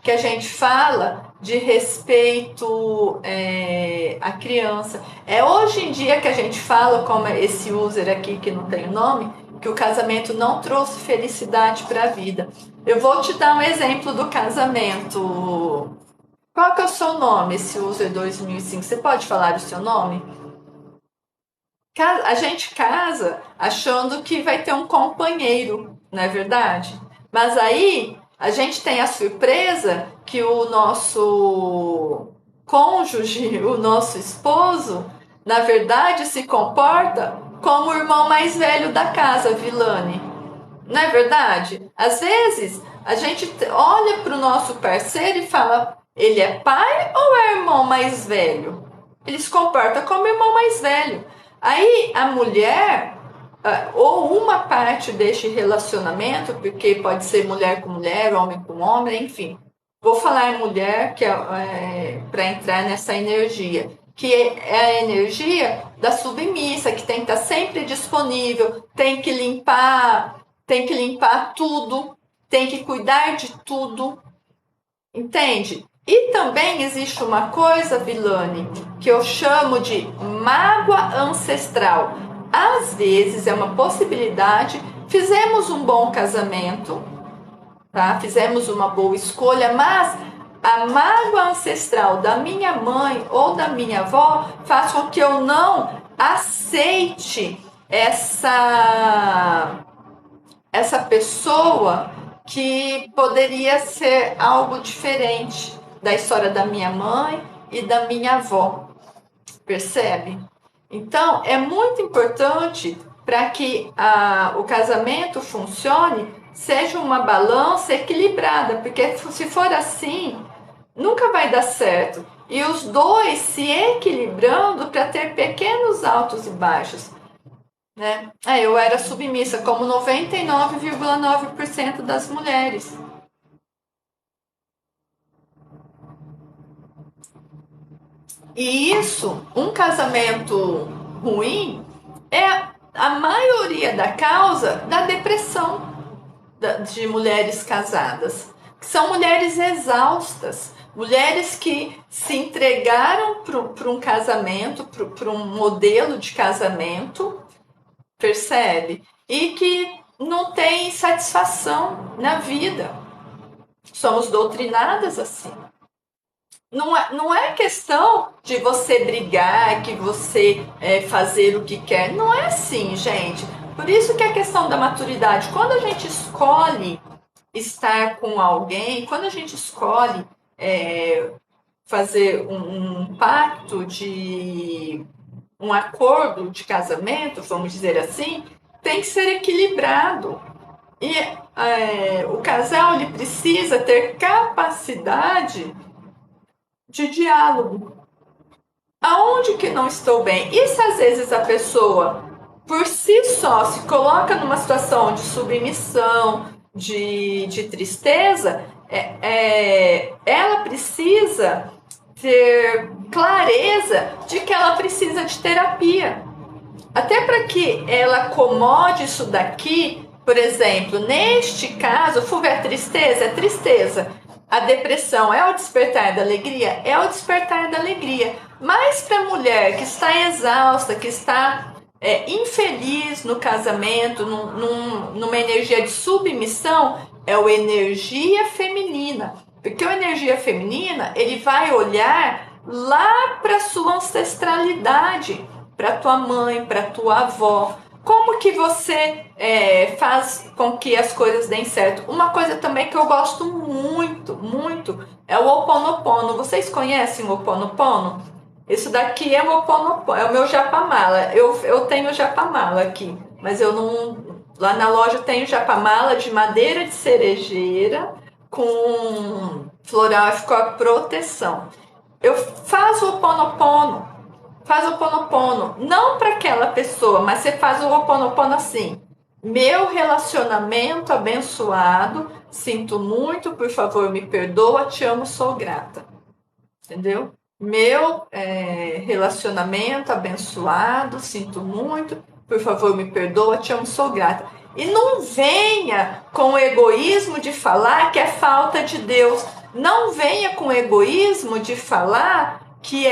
que a gente fala de respeito à criança. É hoje em dia que a gente fala, como esse user aqui que não tem nome, que o casamento não trouxe felicidade para a vida. Eu vou te dar um exemplo do casamento. Qual que é o seu nome, esse user 2005? Você pode falar o seu nome? A gente casa achando que vai ter um companheiro, não é verdade? Mas aí a gente tem a surpresa que o nosso cônjuge, o nosso esposo, na verdade se comporta como o irmão mais velho da casa, Vilane. Não é verdade? Às vezes a gente olha para o nosso parceiro e fala: ele é pai ou é irmão mais velho? Ele se comporta como irmão mais velho. Aí a mulher, ou uma parte deste relacionamento, porque pode ser mulher com mulher, homem com homem, enfim. Vou falar em mulher, que para entrar nessa energia, que é a energia da submissa, que tem que estar sempre disponível, tem que limpar tudo, tem que cuidar de tudo, entende? E também existe uma coisa, Vilane, que eu chamo de mágoa ancestral. Às vezes é uma possibilidade, fizemos um bom casamento, tá? Fizemos uma boa escolha, mas a mágoa ancestral da minha mãe ou da minha avó faz com que eu não aceite essa pessoa que poderia ser algo diferente da história da minha mãe e da minha avó, percebe? Então, é muito importante para que o casamento funcione, seja uma balança equilibrada, porque se for assim, nunca vai dar certo. E os dois se equilibrando para ter pequenos altos e baixos, né? Eu era submissa, como 99,9% das mulheres. E isso, um casamento ruim, é a maioria da causa da depressão de mulheres casadas. São mulheres exaustas, mulheres que se entregaram para um casamento, para um modelo de casamento, percebe? E que não tem satisfação na vida. Somos doutrinadas assim. Não é questão de você brigar, que você fazer o que quer. Não é assim, gente. Por isso que a questão da maturidade, quando a gente escolhe estar com alguém, quando a gente escolhe fazer um pacto de um acordo de casamento, vamos dizer assim, tem que ser equilibrado. E o casal ele precisa ter capacidade de diálogo. Aonde que não estou bem? E se às vezes a pessoa, por si só, se coloca numa situação de submissão, de tristeza, ela precisa ter clareza de que ela precisa de terapia. Até para que ela acomode isso daqui, por exemplo, neste caso, fuga é tristeza? É tristeza. A depressão é o despertar da alegria? É o despertar da alegria. Mas para a mulher que está exausta, que está infeliz no casamento, numa energia de submissão, é o energia feminina. Porque o energia feminina, ele vai olhar lá para sua ancestralidade, para tua mãe, para tua avó. Como que você faz com que as coisas deem certo? Uma coisa também que eu gosto muito, muito, é o Ho Oponopono. Vocês conhecem o Ho Oponopono? Isso daqui é o Ho Oponopono, é o meu japamala. Eu tenho japamala aqui, mas eu não. Lá na loja tenho japamala de madeira de cerejeira com floral com a proteção. Eu faço o Ho Oponopono. Faz o Oponopono, não para aquela pessoa, mas você faz o Oponopono assim. Meu relacionamento abençoado, sinto muito, por favor, me perdoa, te amo, sou grata. Entendeu? Meu relacionamento abençoado, sinto muito, por favor, me perdoa, te amo, sou grata. E não venha com o egoísmo de falar que é falta de Deus. Não venha com o egoísmo de falar que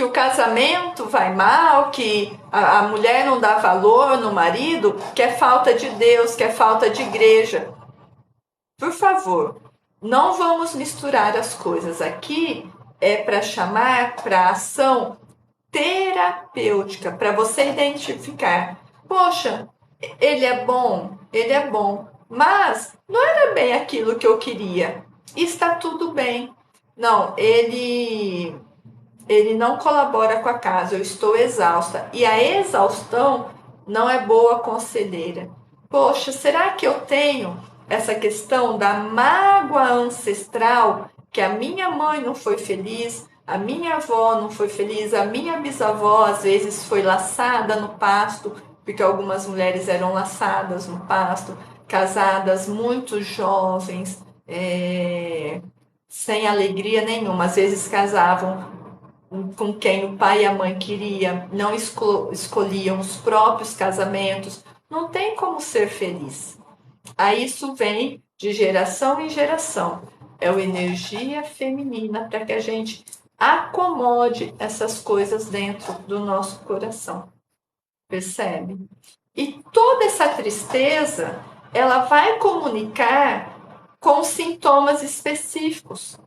o casamento vai mal, que a mulher não dá valor no marido, que é falta de Deus, que é falta de igreja. Por favor, não vamos misturar as coisas. Aqui é para chamar para ação terapêutica, para você identificar. Poxa, ele é bom, mas não era bem aquilo que eu queria. Está tudo bem. Não, ele não colabora com a casa, eu estou exausta. E a exaustão não é boa conselheira. Poxa, será que eu tenho essa questão da mágoa ancestral, que a minha mãe não foi feliz, a minha avó não foi feliz, a minha bisavó às vezes foi laçada no pasto, porque algumas mulheres eram laçadas no pasto, casadas muito jovens, sem alegria nenhuma, às vezes casavam com quem o pai e a mãe queriam, não escolhiam os próprios casamentos, não tem como ser feliz. Aí isso vem de geração em geração. É a energia feminina para que a gente acomode essas coisas dentro do nosso coração. Percebe? E toda essa tristeza, ela vai comunicar com sintomas específicos,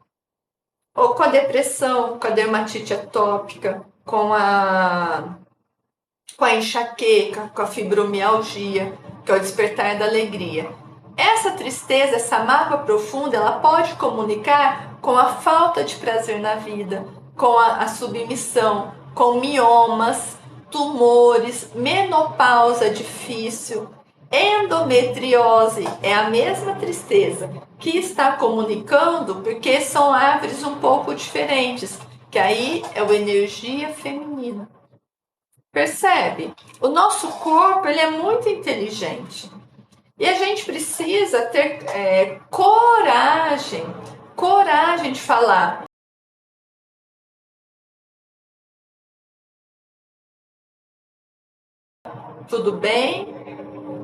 ou com a depressão, com a dermatite atópica, com com a enxaqueca, com a fibromialgia, que é o despertar da alegria. Essa tristeza, essa mágoa profunda, ela pode comunicar com a falta de prazer na vida, com a submissão, com miomas, tumores, menopausa difícil, endometriose. É a mesma tristeza que está comunicando, porque são árvores um pouco diferentes, que aí é a energia feminina. Percebe? O nosso corpo ele é muito inteligente. E a gente precisa ter coragem de falar. Tudo bem?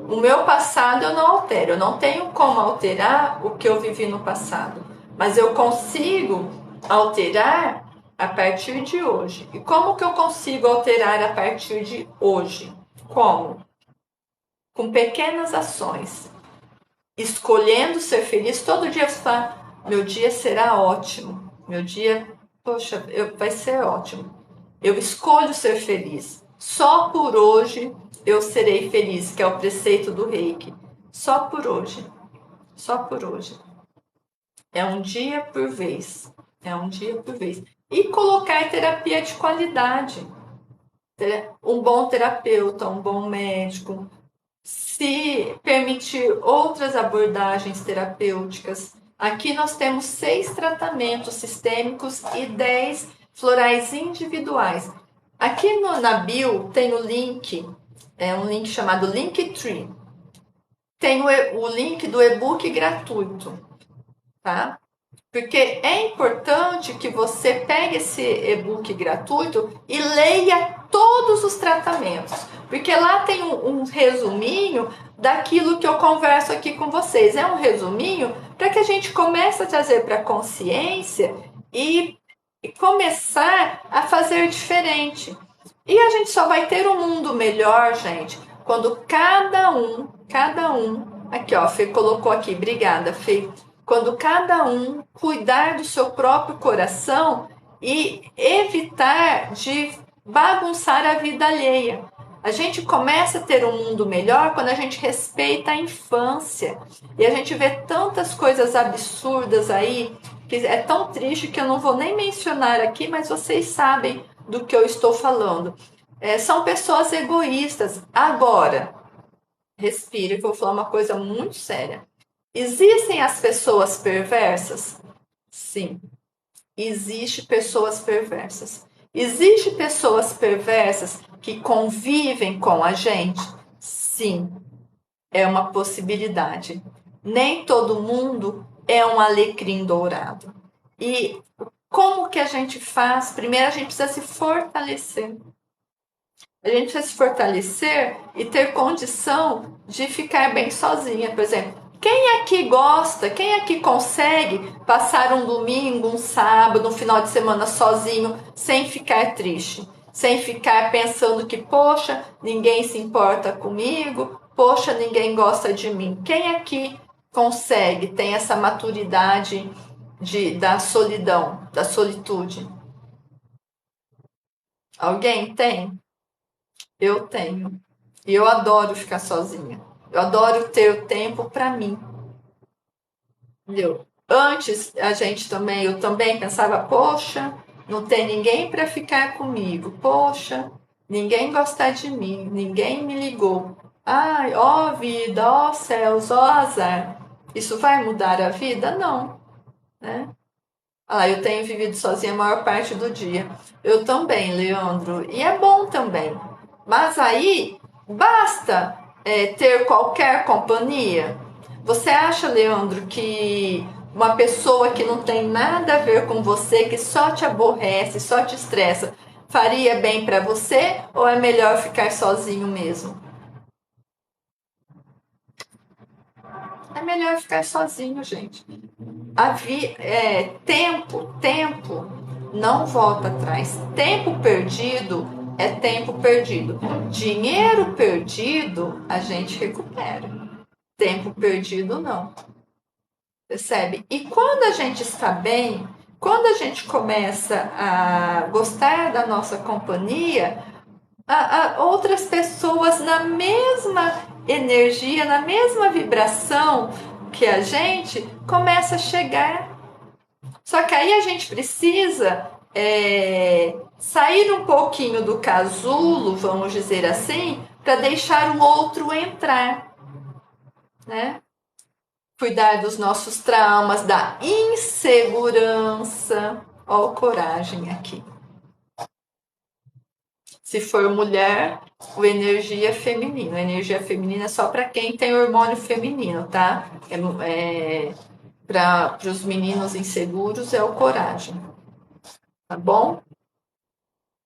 O meu passado eu não altero. Eu não tenho como alterar o que eu vivi no passado. Mas eu consigo alterar a partir de hoje. E como que eu consigo alterar a partir de hoje? Como? Com pequenas ações. Escolhendo ser feliz, todo dia você fala, meu dia será ótimo, meu dia, poxa, vai ser ótimo. Eu escolho ser feliz. Só por hoje eu serei feliz, que é o preceito do Reiki. Só por hoje. Só por hoje. É um dia por vez. É um dia por vez. E colocar terapia de qualidade. Um bom terapeuta, um bom médico, se permitir outras abordagens terapêuticas. Aqui nós temos 6 tratamentos sistêmicos e 10 florais individuais. Aqui na bio tem o link, um link chamado Linktree. Tem o link do e-book gratuito, tá? Porque é importante que você pegue esse e-book gratuito e leia todos os tratamentos. Porque lá tem um resuminho daquilo que eu converso aqui com vocês. É um resuminho para que a gente comece a trazer para a consciência e começar a fazer diferente. E a gente só vai ter um mundo melhor, gente, quando cada um, aqui ó, Fê colocou aqui, obrigada, Fê. Quando cada um cuidar do seu próprio coração e evitar de bagunçar a vida alheia. A gente começa a ter um mundo melhor quando a gente respeita a infância. E a gente vê tantas coisas absurdas aí, que é tão triste que eu não vou nem mencionar aqui, mas vocês sabem do que eu estou falando. São pessoas egoístas. Agora, respire, que eu vou falar uma coisa muito séria. Existem as pessoas perversas? Sim. Existem pessoas perversas. Existem pessoas perversas que convivem com a gente? Sim. É uma possibilidade. Nem todo mundo é um alecrim dourado. E como que a gente faz? Primeiro a gente precisa se fortalecer. A gente precisa se fortalecer e ter condição de ficar bem sozinha. Por exemplo, quem aqui gosta, quem aqui consegue passar um domingo, um sábado, um final de semana sozinho, sem ficar triste? Sem ficar pensando que, poxa, ninguém se importa comigo, poxa, ninguém gosta de mim. Quem aqui consegue, tem essa maturidade da solidão, da solitude? Alguém tem? Eu tenho. E eu adoro ficar sozinha. Eu adoro ter o tempo para mim. Entendeu? Antes, eu também pensava, poxa, não tem ninguém para ficar comigo. Poxa, ninguém gosta de mim, ninguém me ligou. Ai, ó vida, ó céus, ó azar. Isso vai mudar a vida? Não, né? Eu tenho vivido sozinha a maior parte do dia. Eu também, Leandro. E é bom também. Mas aí, basta ter qualquer companhia? Você acha, Leandro, que uma pessoa que não tem nada a ver com você, que só te aborrece, só te estressa, faria bem para você? Ou é melhor ficar sozinho mesmo? É melhor ficar sozinho, gente. Tempo não volta atrás. Tempo perdido é tempo perdido. Dinheiro perdido a gente recupera. Tempo perdido não. Percebe? E quando a gente está bem, quando a gente começa a gostar da nossa companhia, outras pessoas na mesma energia, na mesma vibração que a gente, começa a chegar. Só que aí a gente precisa sair um pouquinho do casulo, vamos dizer assim, para deixar o outro entrar, né? Cuidar dos nossos traumas, da insegurança. Ó, coragem aqui. Se for mulher, o energia feminina. A energia feminina é só para quem tem hormônio feminino, tá? Para os meninos inseguros é o coragem, tá bom?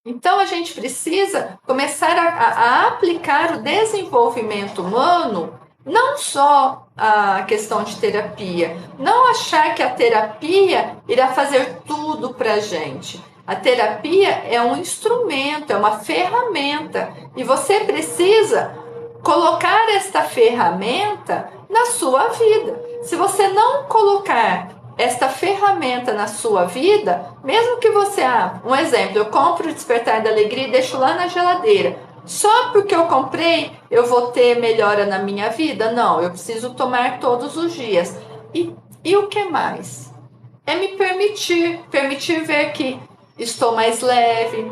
Então a gente precisa começar a aplicar o desenvolvimento humano, não só a questão de terapia, não achar que a terapia irá fazer tudo para a gente. A terapia é um instrumento, é uma ferramenta, e você precisa colocar esta ferramenta na sua vida. Se você não colocar esta ferramenta na sua vida, mesmo que você, um exemplo, eu compro o Despertar da Alegria e deixo lá na geladeira. Só porque eu comprei, eu vou ter melhora na minha vida? Não, eu preciso tomar todos os dias. E o que mais? É me permitir ver que estou mais leve.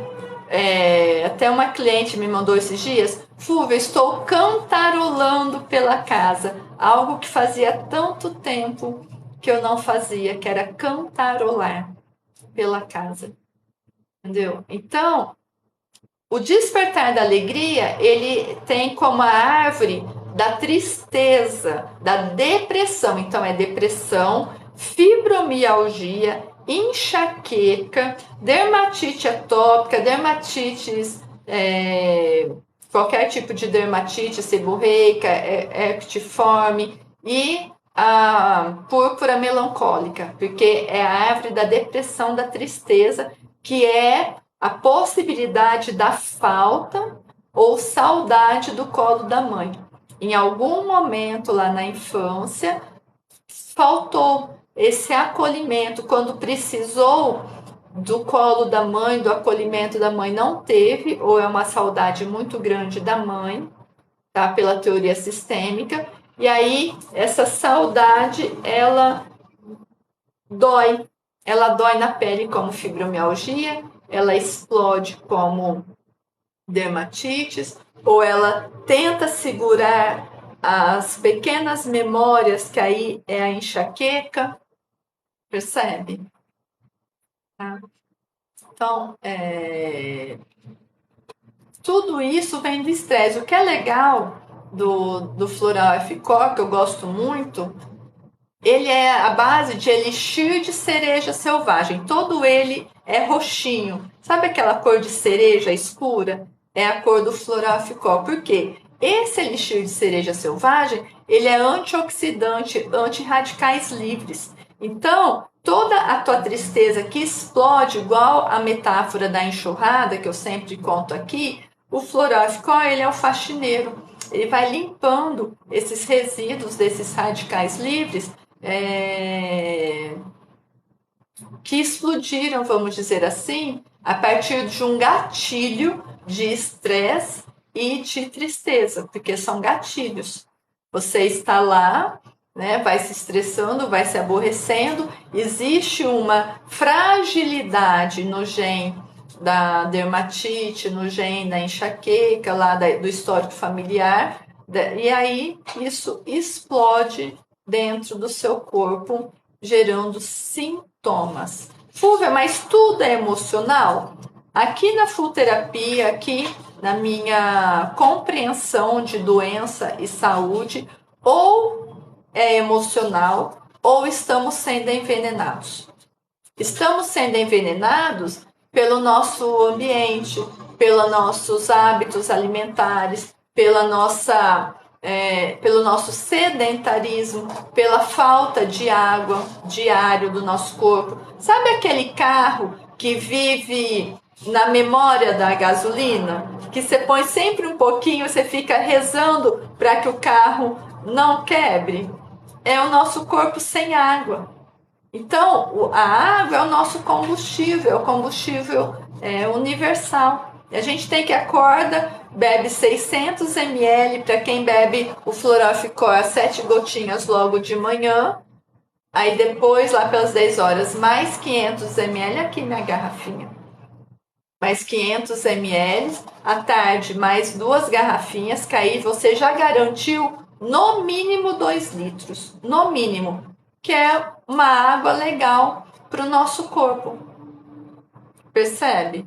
Até uma cliente me mandou esses dias: Fúvia, estou cantarolando pela casa, algo que fazia tanto tempo que eu não fazia, que era cantarolar pela casa. Entendeu? Então, o despertar da alegria, ele tem como a árvore da tristeza, da depressão. Então, é depressão, fibromialgia, enxaqueca, dermatite atópica, dermatites, qualquer tipo de dermatite, seborreica, herpetiforme e a púrpura melancólica, porque é a árvore da depressão, da tristeza, que é a possibilidade da falta ou saudade do colo da mãe. Em algum momento lá na infância, faltou esse acolhimento, quando precisou do colo da mãe, do acolhimento da mãe, não teve, ou é uma saudade muito grande da mãe, tá? Pela teoria sistêmica. E aí, essa saudade, ela dói na pele como fibromialgia, ela explode como dermatites, ou ela tenta segurar as pequenas memórias, que aí é a enxaqueca, percebe? Tá? Então, tudo isso vem do estresse. O que é legal do Floral F-Core, que eu gosto muito, ele é a base de elixir de cereja selvagem. Todo ele é roxinho. Sabe aquela cor de cereja escura? É a cor do Floral F-Core. Por quê? Esse elixir de cereja selvagem, ele é antioxidante, anti-radicais livres. Então, toda a tua tristeza que explode, igual a metáfora da enxurrada, que eu sempre conto aqui, o Floral F-Core, ele é o faxineiro. Ele vai limpando esses resíduos desses radicais livres que explodiram, vamos dizer assim, a partir de um gatilho de estresse e de tristeza, porque são gatilhos. Você está lá, né, vai se estressando, vai se aborrecendo, existe uma fragilidade no gene da dermatite, no gene da enxaqueca, lá do histórico familiar, e aí isso explode dentro do seu corpo, gerando sintomas. Fúvia, mas tudo é emocional? Aqui na Full Terapia, aqui na minha compreensão de doença e saúde, ou é emocional ou estamos sendo envenenados. Estamos sendo envenenados pelo nosso ambiente, pelos nossos hábitos alimentares, pelo nosso sedentarismo, pela falta de água diário do nosso corpo. Sabe aquele carro que vive na memória da gasolina? Que você põe sempre um pouquinho, você fica rezando para que o carro não quebre? É o nosso corpo sem água. Então, a água é o nosso combustível, o combustível universal. A gente tem que acorda, bebe 600 ml, para quem bebe o Floroficor, 7 gotinhas logo de manhã. Aí depois, lá pelas 10 horas, mais 500 ml, aqui minha garrafinha. Mais 500 ml, à tarde mais 2 garrafinhas, que aí você já garantiu no mínimo 2 litros, no mínimo, que é uma água legal para o nosso corpo. Percebe?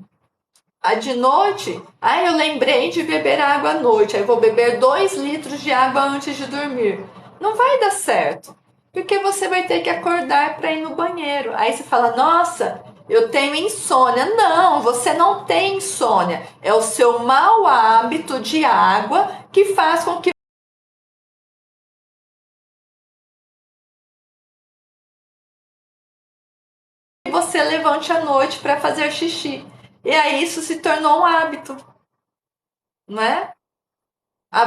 A de noite, eu lembrei de beber água à noite, aí vou beber 2 litros de água antes de dormir. Não vai dar certo, porque você vai ter que acordar para ir no banheiro. Aí você fala, nossa, eu tenho insônia. Não, você não tem insônia. É o seu mau hábito de água que faz com que você levante à noite para fazer xixi. E aí isso se tornou um hábito, não é?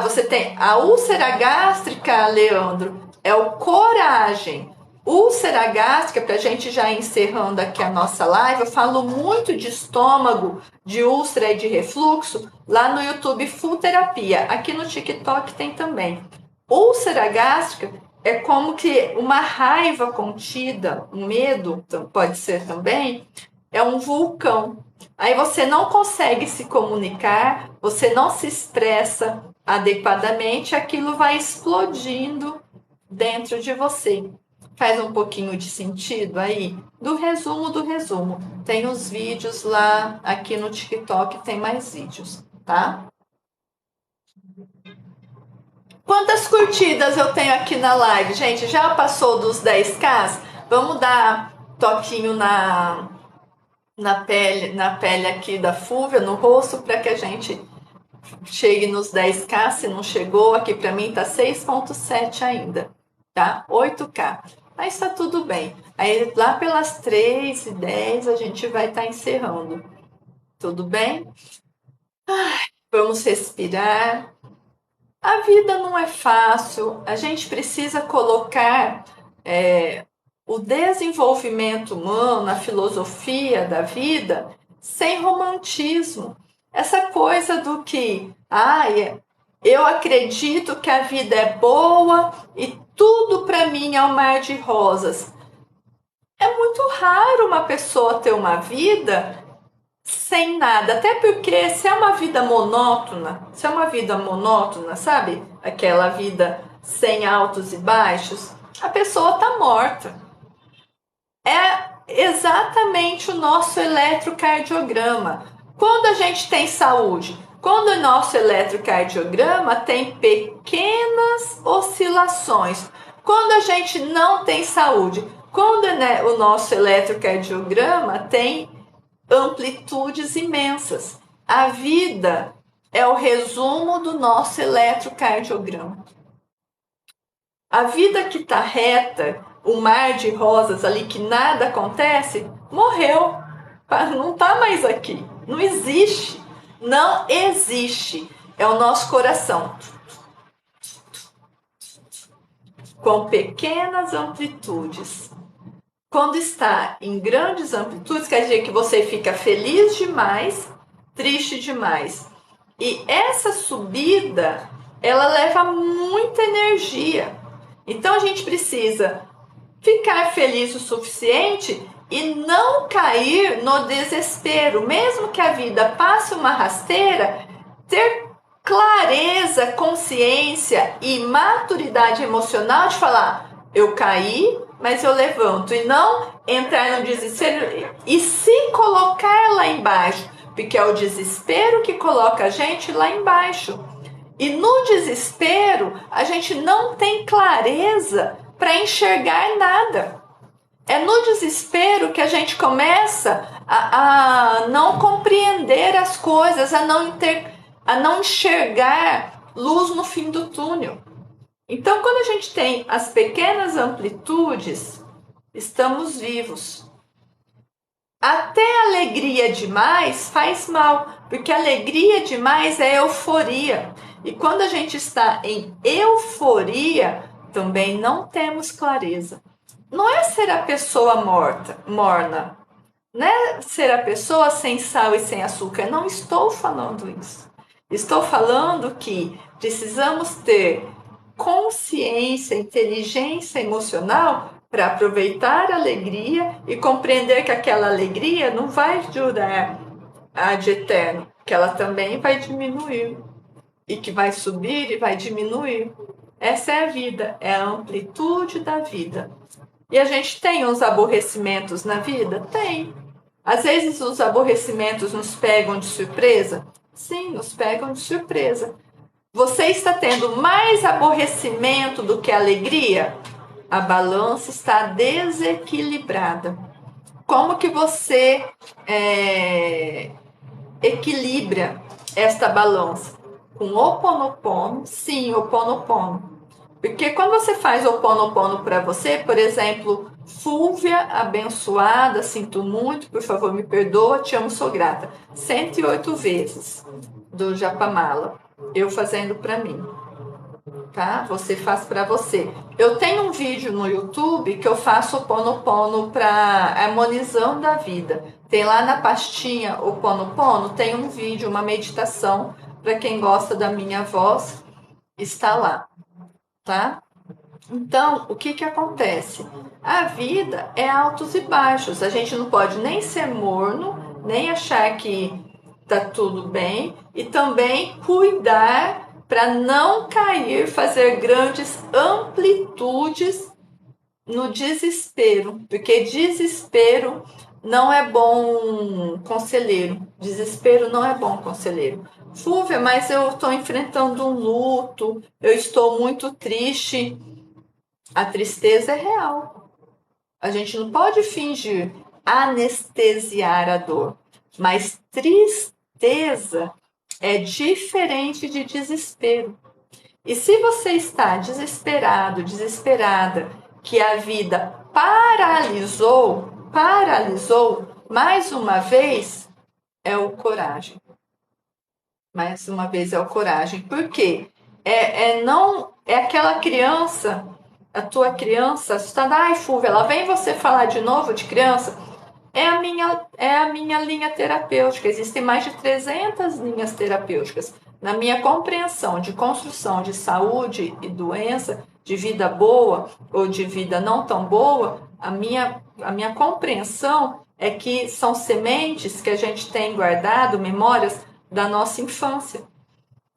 Você tem a úlcera gástrica, Leandro, é o coragem. Úlcera gástrica, para a gente já encerrando aqui a nossa live, eu falo muito de estômago, de úlcera e de refluxo lá no YouTube Full Terapia. Aqui no TikTok tem também. Úlcera gástrica é como que uma raiva contida, um medo, pode ser também, é um vulcão. Aí você não consegue se comunicar, você não se expressa adequadamente, aquilo vai explodindo dentro de você. Faz um pouquinho de sentido aí? Do resumo do resumo. Tem os vídeos lá, aqui no TikTok tem mais vídeos, tá? Quantas curtidas eu tenho aqui na live? Gente, já passou dos 10k? Vamos dar toquinho na pele aqui da Fúvia, no rosto, para que a gente chegue nos 10k. Se não chegou, aqui para mim tá 6.7 ainda, tá? 8k. Mas tá tudo bem. Aí lá pelas 3h10 a gente vai estar encerrando. Tudo bem? Vamos respirar. A vida não é fácil. A gente precisa colocar o desenvolvimento humano, a filosofia da vida, sem romantismo. Essa coisa do que, eu acredito que a vida é boa e tudo para mim é um mar de rosas. É muito raro uma pessoa ter uma vida sem nada, até porque se é uma vida monótona, sabe? Aquela vida sem altos e baixos, a pessoa tá morta. É exatamente o nosso eletrocardiograma. Quando a gente tem saúde, quando o nosso eletrocardiograma tem pequenas oscilações. Quando a gente não tem saúde, quando o nosso eletrocardiograma tem amplitudes imensas. A vida é o resumo do nosso eletrocardiograma. A vida que está reta, o mar de rosas ali, que nada acontece, morreu. Não está mais aqui. Não existe. Não existe. É o nosso coração. Com pequenas amplitudes. Quando está em grandes amplitudes, quer dizer que você fica feliz demais, triste demais. E essa subida, ela leva muita energia. Então a gente precisa ficar feliz o suficiente e não cair no desespero. Mesmo que a vida passe uma rasteira, ter clareza, consciência e maturidade emocional de falar, eu caí, mas eu levanto, e não entrar no desespero e se colocar lá embaixo, porque é o desespero que coloca a gente lá embaixo. E no desespero, a gente não tem clareza para enxergar nada. É no desespero que a gente começa a não compreender as coisas, a não enxergar luz no fim do túnel. Então, quando a gente tem as pequenas amplitudes, estamos vivos. Até alegria demais faz mal, porque alegria demais é euforia. E quando a gente está em euforia, também não temos clareza. Não é ser a pessoa morna. Não é ser a pessoa sem sal e sem açúcar. Não estou falando isso. Estou falando que precisamos ter consciência, inteligência emocional para aproveitar a alegria e compreender que aquela alegria não vai durar ad eterno, que ela também vai diminuir e que vai subir e vai diminuir. Essa é a vida, é a amplitude da vida. E a gente tem uns aborrecimentos na vida? Tem. Às vezes os aborrecimentos nos pegam de surpresa? Sim, nos pegam de surpresa. Você está tendo mais aborrecimento do que alegria? A balança está desequilibrada. Como que você equilibra esta balança? Com Ho'oponopono, sim, Ho'oponopono. Porque quando você faz Ho'oponopono para você, por exemplo, Fúvia, abençoada, sinto muito, por favor me perdoa, te amo, sou grata. 108 vezes do Japamala, eu fazendo para mim, tá? Você faz para você. Eu tenho um vídeo no YouTube que eu faço Ho'oponopono para harmonizando a vida. Tem lá na pastinha Ho'oponopono, tem um vídeo, uma meditação para quem gosta da minha voz, está lá, tá? Então, o que que acontece? A vida é altos e baixos. A gente não pode nem ser morno, nem achar que tá tudo bem e também cuidar para não cair, fazer grandes amplitudes no desespero, porque desespero não é bom conselheiro. Desespero não é bom conselheiro. Fúvia, mas eu estou enfrentando um luto, eu estou muito triste. A tristeza é real. A gente não pode fingir anestesiar a dor, mas tristeza é diferente de desespero. E se você está desesperado, desesperada, que a vida paralisou, mais uma vez é o coragem. Mais uma vez é o coragem. Por quê? Não é aquela criança, a tua criança assustada, ai, Fúvia, ela vem você falar de novo de criança. É a minha linha terapêutica. Existem mais de 300 linhas terapêuticas. Na minha compreensão de construção de saúde e doença, de vida boa ou de vida não tão boa, a minha compreensão é que são sementes que a gente tem guardado, memórias da nossa infância.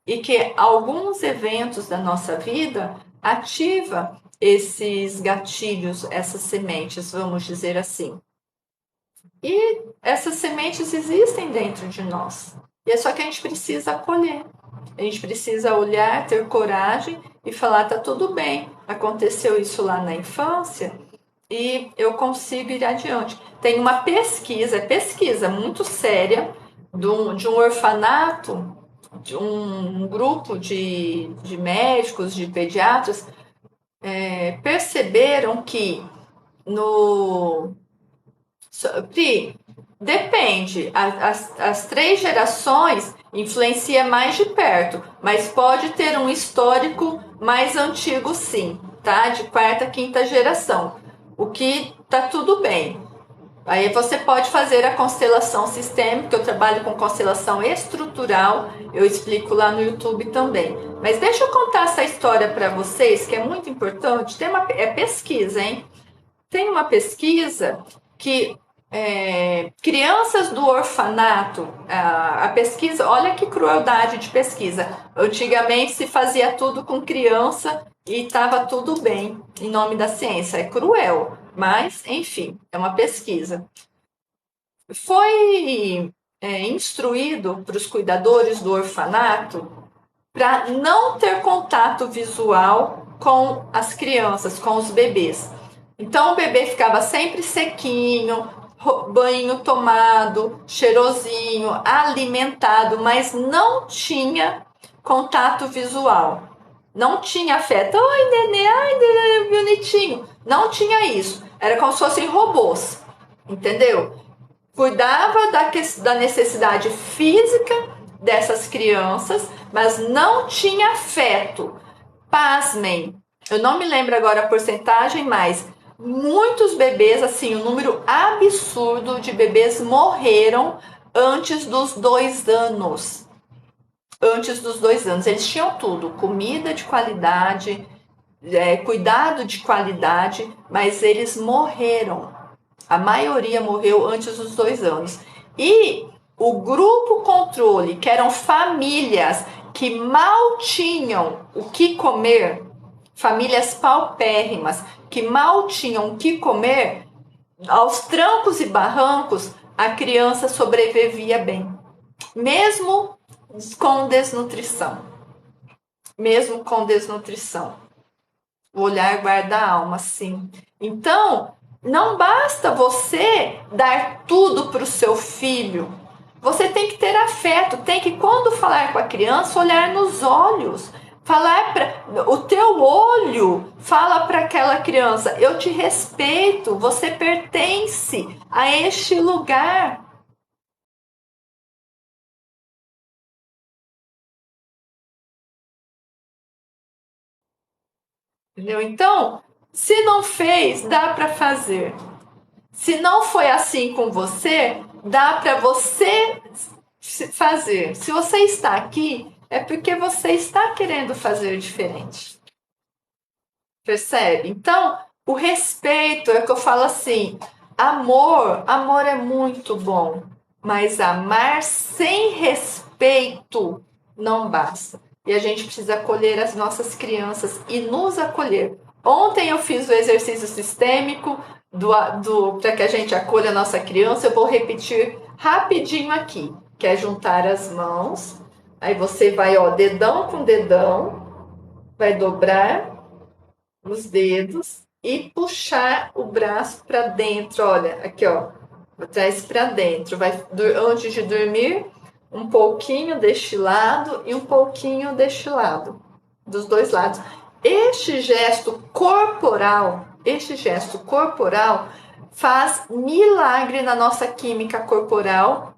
E que alguns eventos da nossa vida ativa esses gatilhos, essas sementes, vamos dizer assim. E essas sementes existem dentro de nós. E é só que a gente precisa acolher. A gente precisa olhar, ter coragem e falar: tá tudo bem, aconteceu isso lá na infância e eu consigo ir adiante. Tem uma pesquisa muito séria de um orfanato, de um grupo de médicos, de pediatras, perceberam que no Pri, depende. As três gerações influencia mais de perto, mas pode ter um histórico mais antigo, sim, tá? De quarta, quinta geração. O que tá tudo bem. Aí você pode fazer a constelação sistêmica, eu trabalho com constelação estrutural, eu explico lá no YouTube também. Mas deixa eu contar essa história para vocês, que é muito importante. É pesquisa, hein? Tem uma pesquisa que crianças do orfanato, a pesquisa, olha que crueldade de pesquisa. Antigamente se fazia tudo com criança e estava tudo bem, em nome da ciência. É cruel, mas, enfim, é uma pesquisa. Foi instruído para os cuidadores do orfanato para não ter contato visual com as crianças, com os bebês. Então o bebê ficava sempre sequinho, banho tomado, cheirosinho, alimentado, mas não tinha contato visual. Não tinha afeto. Oi, nenê, ai, nenê, bonitinho. Não tinha isso. Era como se fossem robôs, entendeu? Cuidava da necessidade física dessas crianças, mas não tinha afeto. Pasmem, eu não me lembro agora a porcentagem, mas muitos bebês, assim, um número absurdo de bebês morreram antes dos 2 anos. Antes dos 2 anos. Eles tinham tudo: comida de qualidade, cuidado de qualidade, mas eles morreram. A maioria morreu antes dos 2 anos. E o grupo controle, que eram famílias que mal tinham o que comer, famílias paupérrimas, que mal tinham o que comer, aos trancos e barrancos, a criança sobrevivia bem, mesmo com desnutrição. Mesmo com desnutrição. O olhar guarda a alma, sim. Então, não basta você dar tudo para o seu filho. Você tem que ter afeto, tem que, quando falar com a criança, olhar nos olhos. Falar para o teu olho, fala para aquela criança: eu te respeito, você pertence a este lugar. Entendeu? Então, se não fez, dá para fazer. Se não foi assim com você, dá para você fazer. Se você está aqui, é porque você está querendo fazer diferente. Percebe? Então, o respeito é o que eu falo assim: amor é muito bom, mas amar sem respeito não basta. E a gente precisa acolher as nossas crianças e nos acolher. Ontem eu fiz o exercício sistêmico para que a gente acolha a nossa criança. Eu vou repetir rapidinho aqui, que é juntar as mãos. Aí você vai, ó, dedão com dedão, vai dobrar os dedos e puxar o braço para dentro. Olha, aqui, ó, traz para dentro. Vai, antes de dormir, um pouquinho deste lado e um pouquinho deste lado, dos dois lados. Este gesto corporal faz milagre na nossa química corporal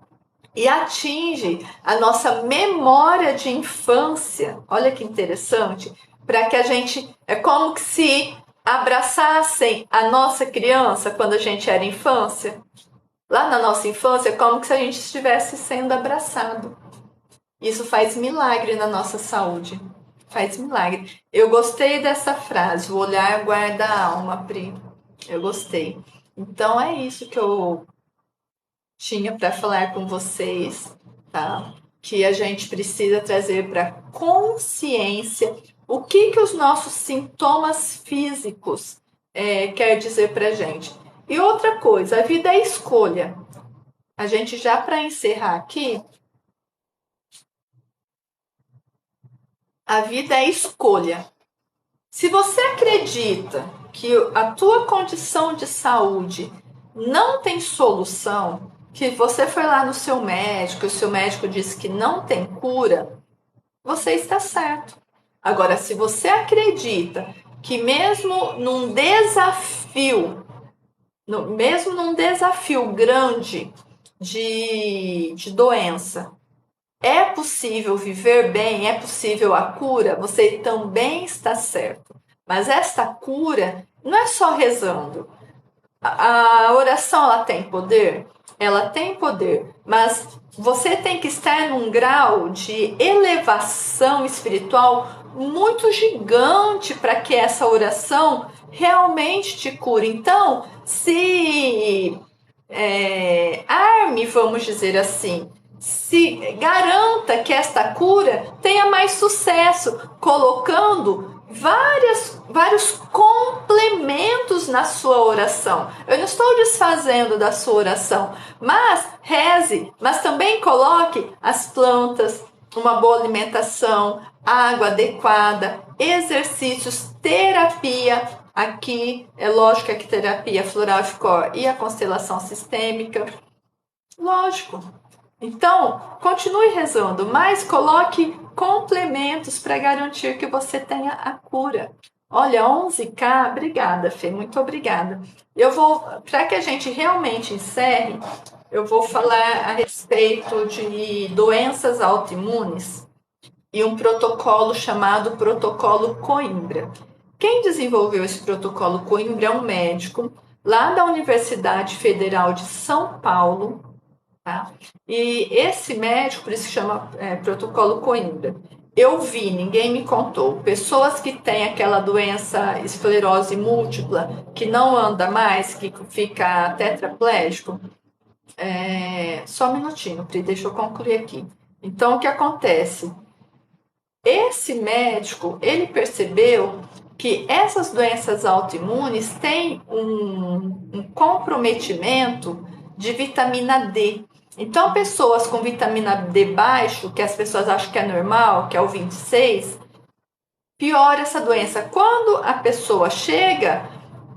e atinge a nossa memória de infância. Olha que interessante, para que a gente, é como que se abraçassem a nossa criança quando a gente era infância. Lá na nossa infância, é como que se a gente estivesse sendo abraçado. Isso faz milagre na nossa saúde. Faz milagre. Eu gostei dessa frase: o olhar guarda a alma, Pri. Eu gostei. Então é isso que eu tinha para falar com vocês, tá? Que a gente precisa trazer para consciência o que os nossos sintomas físicos quer dizer para gente. E outra coisa, a vida é escolha. A gente já para encerrar aqui, a vida é escolha. Se você acredita que a tua condição de saúde não tem solução, que você foi lá no seu médico, o seu médico disse que não tem cura, você está certo. Agora, se você acredita que mesmo num desafio grande de doença, é possível viver bem, é possível a cura, você também está certo. Mas esta cura não é só rezando. A oração, ela tem poder? Ela tem poder, mas você tem que estar num grau de elevação espiritual muito gigante para que essa oração realmente te cure. Então, se arme, vamos dizer assim, se garanta que esta cura tenha mais sucesso, colocando vários complementos na sua oração. Eu não estou desfazendo da sua oração, mas reze, mas também coloque as plantas, uma boa alimentação, água adequada, exercícios, terapia. Aqui é lógico que a terapia floral de cor e a constelação sistêmica, lógico. Então, continue rezando, mas coloque complementos para garantir que você tenha a cura. Olha, 11K, obrigada, Fê, muito obrigada. Eu vou, para que a gente realmente encerre, eu vou falar a respeito de doenças autoimunes e um protocolo chamado Protocolo Coimbra. Quem desenvolveu esse protocolo Coimbra é um médico lá da Universidade Federal de São Paulo, tá? E esse médico, por isso se chama protocolo Coimbra. Eu vi, ninguém me contou, pessoas que têm aquela doença esclerose múltipla, que não anda mais, que fica tetraplégico. Só um minutinho, Pri, deixa eu concluir aqui. Então, o que acontece? Esse médico, ele percebeu que essas doenças autoimunes têm um comprometimento de vitamina D. Então, pessoas com vitamina D baixo, que as pessoas acham que é normal, que é o 26, piora essa doença. Quando a pessoa chega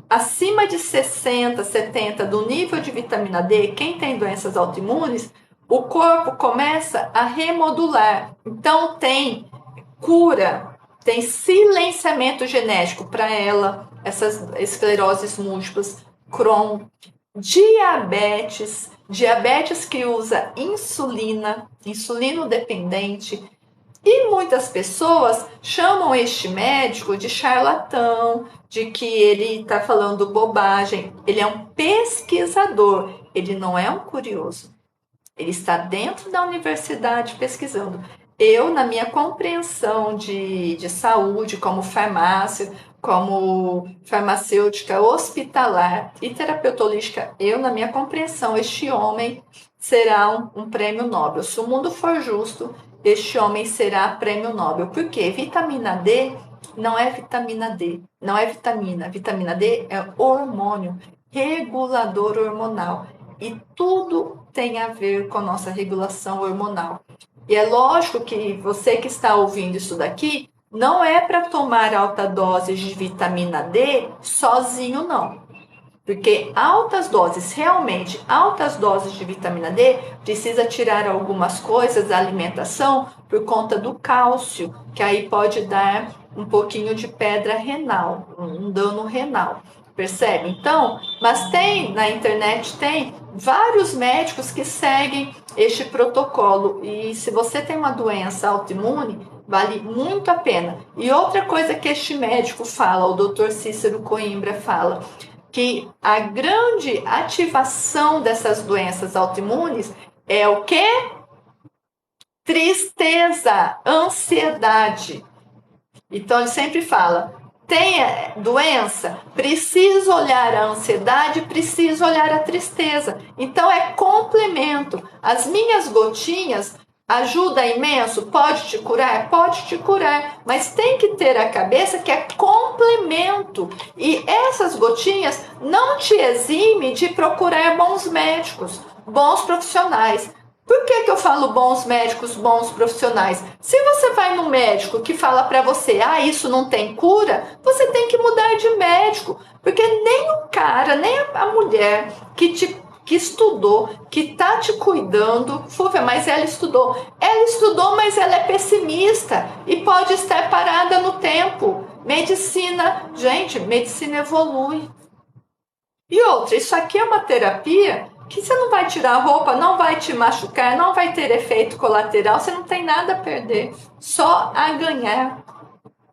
acima de 60, 70 do nível de vitamina D, quem tem doenças autoimunes, o corpo começa a remodular. Então, tem cura, tem silenciamento genético para ela, essas escleroses múltiplas, Crohn, diabetes que usa insulina, insulino dependente, e muitas pessoas chamam este médico de charlatão, de que ele está falando bobagem. Ele é um pesquisador, ele não é um curioso. Ele está dentro da universidade pesquisando. Eu, na minha compreensão de saúde, como farmácia, como farmacêutica hospitalar e terapeuta holística, eu, na minha compreensão, este homem será um prêmio Nobel. Se o mundo for justo, este homem será prêmio Nobel. Por quê? Vitamina D não é vitamina D, não é vitamina. Vitamina D é hormônio, regulador hormonal. E tudo tem a ver com a nossa regulação hormonal. E é lógico que você que está ouvindo isso daqui, não é para tomar alta dose de vitamina D sozinho, não. Porque altas doses, realmente altas doses de vitamina D, precisa tirar algumas coisas da alimentação por conta do cálcio, que aí pode dar um pouquinho de pedra renal, um dano renal. Percebe? Então, mas tem na internet, tem vários médicos que seguem este protocolo. E se você tem uma doença autoimune, vale muito a pena. E outra coisa que este médico fala, o Dr. Cícero Coimbra fala, que a grande ativação dessas doenças autoimunes é o quê? Tristeza, ansiedade. Então ele sempre fala, tem doença, precisa olhar a ansiedade, precisa olhar a tristeza. Então é complemento. As minhas gotinhas ajuda imenso, pode te curar? Pode te curar, mas tem que ter a cabeça que é complemento. E essas gotinhas não te exime de procurar bons médicos, bons profissionais. Por que eu falo bons médicos, bons profissionais? Se você vai no médico que fala para você, isso não tem cura, você tem que mudar de médico, porque nem o cara, nem a mulher que estudou, que tá te cuidando, Fúvia, mas ela estudou, mas ela é pessimista e pode estar parada no tempo. Medicina, gente, medicina evolui. E outra, isso aqui é uma terapia que você não vai tirar a roupa, não vai te machucar, não vai ter efeito colateral, você não tem nada a perder, só a ganhar.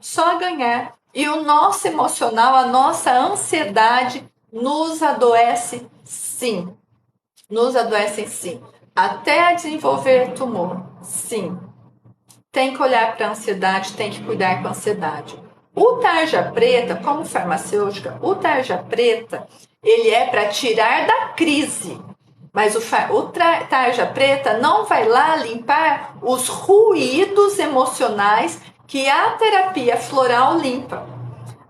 Só a ganhar. E o nosso emocional, a nossa ansiedade nos adoece sim. Nos adoecem sim. Até desenvolver tumor, sim. Tem que olhar para a ansiedade, tem que cuidar com a ansiedade. O tarja preta, como farmacêutica, o tarja preta, ele é para tirar da crise. Mas o tarja preta não vai lá limpar os ruídos emocionais que a terapia floral limpa.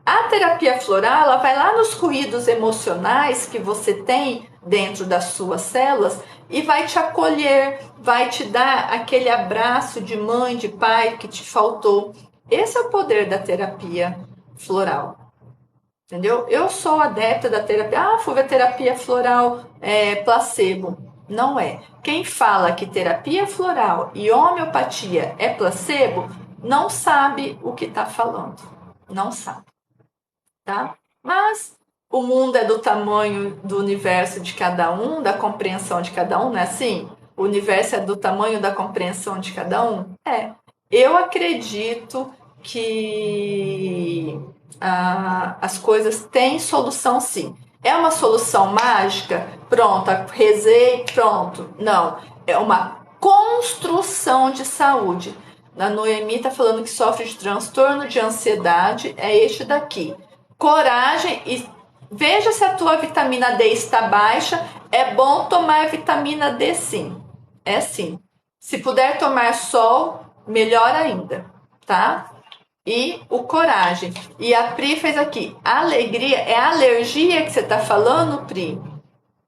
A terapia floral, ela vai lá nos ruídos emocionais que você tem dentro das suas células e vai te acolher, vai te dar aquele abraço de mãe, de pai que te faltou. Esse é o poder da terapia floral. Entendeu? Eu sou adepta da terapia. Fúvia, terapia floral é placebo. Não é. Quem fala que terapia floral e homeopatia é placebo, não sabe o que está falando. Não sabe. Tá? Mas o mundo é do tamanho do universo de cada um, da compreensão de cada um, não é assim? O universo é do tamanho da compreensão de cada um? É. Eu acredito que as coisas têm solução sim. É uma solução mágica? Pronto, rezei, pronto. Não, é uma construção de saúde. A Noemi está falando que sofre de transtorno de ansiedade, é este daqui. Coragem e veja se a tua vitamina D está baixa. É bom tomar vitamina D sim. É sim. Se puder tomar sol, melhor ainda, tá? E o coragem. E a Pri fez aqui. Alegria. É alergia que você está falando, Pri?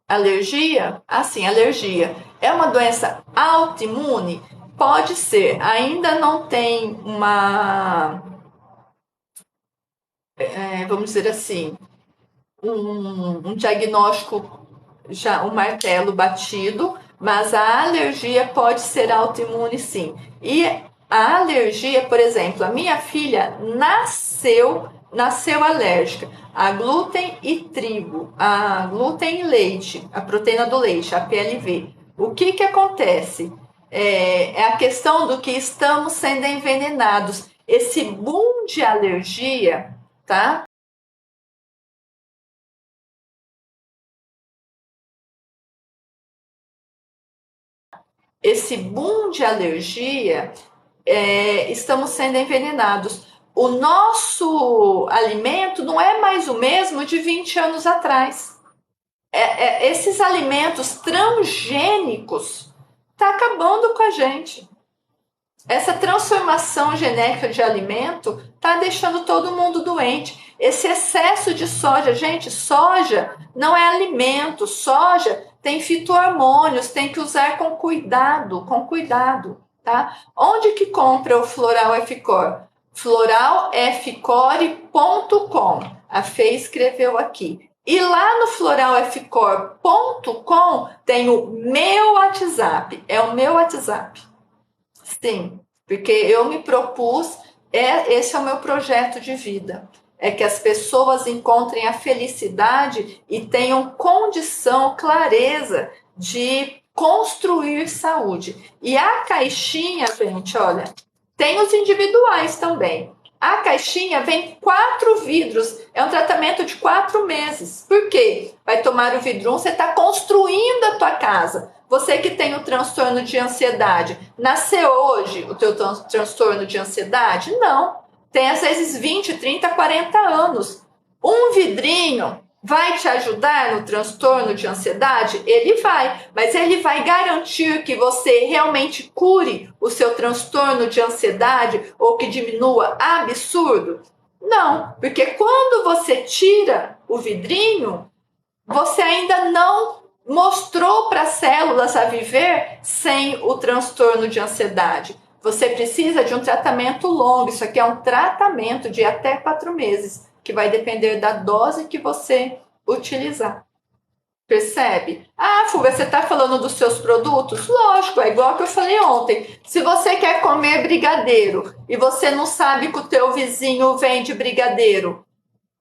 Alergia? Assim, alergia. É uma doença autoimune? Pode ser. Ainda não tem vamos dizer assim, um diagnóstico, já um martelo batido, mas a alergia pode ser autoimune sim. E a alergia, por exemplo, a minha filha nasceu alérgica a glúten e trigo, a glúten e leite, a proteína do leite, a PLV. O que que acontece? É a questão do que estamos sendo envenenados. Esse boom de alergia, tá? Esse boom de alergia, estamos sendo envenenados. O nosso alimento não é mais o mesmo de 20 anos atrás. Esses alimentos transgênicos tá acabando com a gente. Essa transformação genética de alimento está deixando todo mundo doente. Esse excesso de soja, gente, soja não é alimento, soja tem fitohormônios, tem que usar com cuidado, tá? Onde que compra o Floral F-Core? Floralfcore.com. A Fê escreveu aqui. E lá no floralfcore.com tem o meu WhatsApp, é o meu WhatsApp. Sim, porque eu me propus, esse é o meu projeto de vida. É que as pessoas encontrem a felicidade e tenham condição, clareza de construir saúde. E a caixinha, gente, olha, tem os individuais também. A caixinha vem 4 vidros, é um tratamento de 4 meses. Por quê? Vai tomar o vidro 1, você está construindo a tua casa. Você que tem o transtorno de ansiedade, nasceu hoje o teu transtorno de ansiedade? Não. Tem às vezes 20, 30, 40 anos. Um vidrinho vai te ajudar no transtorno de ansiedade? Ele vai, mas ele vai garantir que você realmente cure o seu transtorno de ansiedade ou que diminua absurdo? Não, porque quando você tira o vidrinho, você ainda não mostrou para as células a viver sem o transtorno de ansiedade. Você precisa de um tratamento longo. Isso aqui é um tratamento de até 4 meses, que vai depender da dose que você utilizar. Percebe? Ah, Fúvia, você está falando dos seus produtos? Lógico, é igual que eu falei ontem. Se você quer comer brigadeiro e você não sabe que o teu vizinho vende brigadeiro,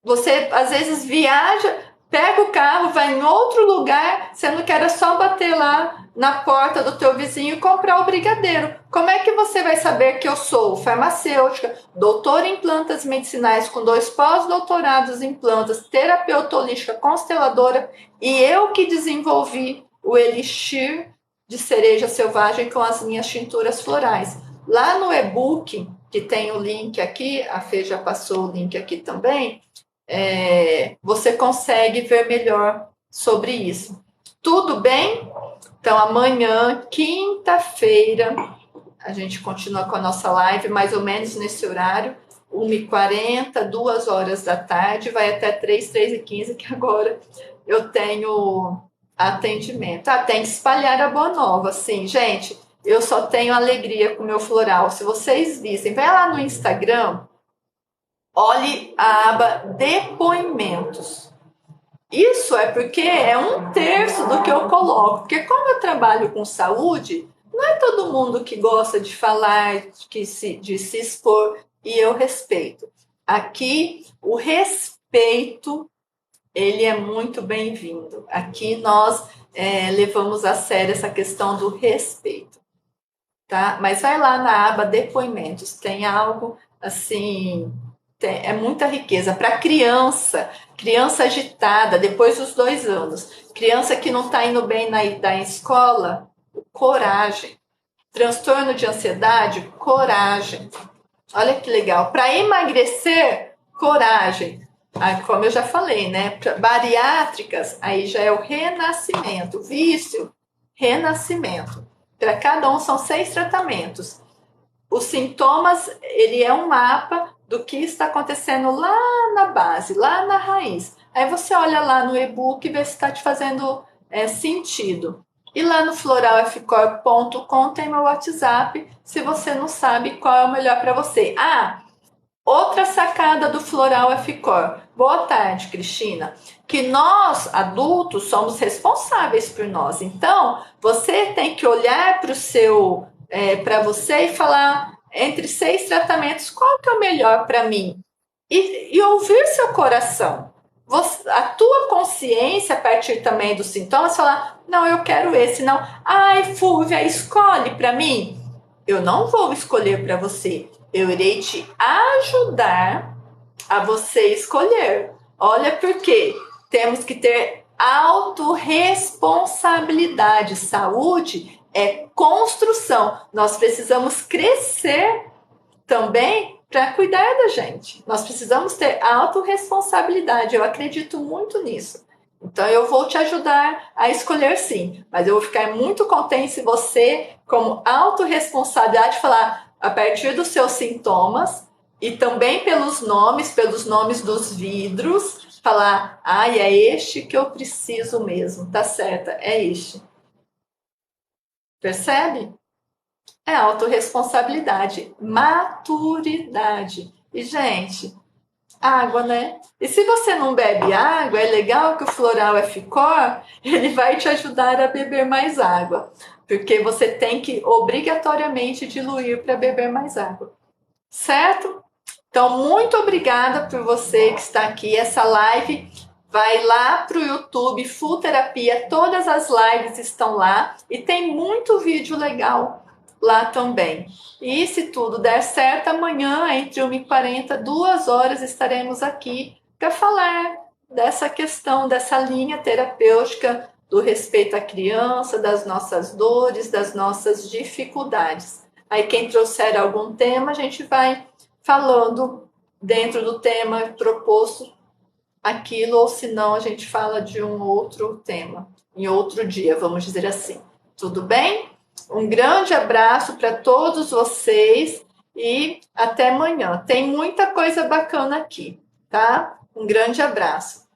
você às vezes viaja, pega o carro, vai em outro lugar, sendo que era só bater lá na porta do teu vizinho e comprar o brigadeiro. Como é que você vai saber que eu sou farmacêutica, doutora em plantas medicinais com 2 pós-doutorados em plantas, terapeuta holística consteladora e eu que desenvolvi o elixir de cereja selvagem com as minhas tinturas florais. Lá no e-book, que tem o link aqui, a Fê já passou o link aqui também, você consegue ver melhor sobre isso. Tudo bem? Então, amanhã, quinta-feira, a gente continua com a nossa live, mais ou menos nesse horário, 1h40, 2 horas da tarde, vai até 3h15, que agora eu tenho atendimento. Tem que espalhar a boa nova, sim, gente. Eu só tenho alegria com o meu floral. Se vocês vissem, vai lá no Instagram, olhe a aba depoimentos. Isso é porque é 1/3 do que eu coloco. Porque como eu trabalho com saúde, não é todo mundo que gosta de falar, de se expor, e eu respeito. Aqui, o respeito, ele é muito bem-vindo. Aqui nós levamos a sério essa questão do respeito, tá? Mas vai lá na aba depoimentos, tem algo assim É muita riqueza. Para criança, criança agitada, depois dos 2 anos, criança que não está indo bem na escola, coragem. Transtorno de ansiedade, coragem. Olha que legal. Para emagrecer, coragem. Como eu já falei, né? Bariátricas, aí já é o renascimento. Vício, renascimento. Para cada um são 6 tratamentos. Os sintomas, ele é um mapa do que está acontecendo lá na base, lá na raiz. Aí você olha lá no e-book e vê se está te fazendo sentido. E lá no floralfcor.com tem meu WhatsApp, se você não sabe qual é o melhor para você. Outra sacada do Floral F-Core. Boa tarde, Cristina. Que nós, adultos, somos responsáveis por nós. Então, você tem que olhar para você e falar entre 6 tratamentos, qual que é o melhor para mim? E ouvir seu coração. A tua consciência, a partir também dos sintomas, falar, não, eu quero esse, não. Ai, Fúvia, escolhe para mim. Eu não vou escolher para você. Eu irei te ajudar a você escolher. Olha por quê? Temos que ter autorresponsabilidade. Saúde é construção. Nós precisamos crescer também para cuidar da gente. Nós precisamos ter autorresponsabilidade. Eu acredito muito nisso. Então, eu vou te ajudar a escolher sim. Mas eu vou ficar muito contente se você, como autorresponsabilidade, falar a partir dos seus sintomas e também pelos nomes dos vidros, falar, é este que eu preciso mesmo, tá certa, é este. Percebe? É autorresponsabilidade, maturidade. E, gente, água, né? E se você não bebe água, é legal que o Floral F-Core, ele vai te ajudar a beber mais água. Porque você tem que obrigatoriamente diluir para beber mais água. Certo? Então, muito obrigada por você que está aqui. Essa live vai lá para o YouTube, Full Terapia. Todas as lives estão lá. E tem muito vídeo legal lá também. E se tudo der certo, amanhã, entre 1h40 e 2h, estaremos aqui para falar dessa questão, dessa linha terapêutica do respeito à criança, das nossas dores, das nossas dificuldades. Aí quem trouxer algum tema, a gente vai falando dentro do tema proposto aquilo, ou se não, a gente fala de um outro tema, em outro dia, vamos dizer assim. Tudo bem? Um grande abraço para todos vocês e até amanhã. Tem muita coisa bacana aqui, tá? Um grande abraço.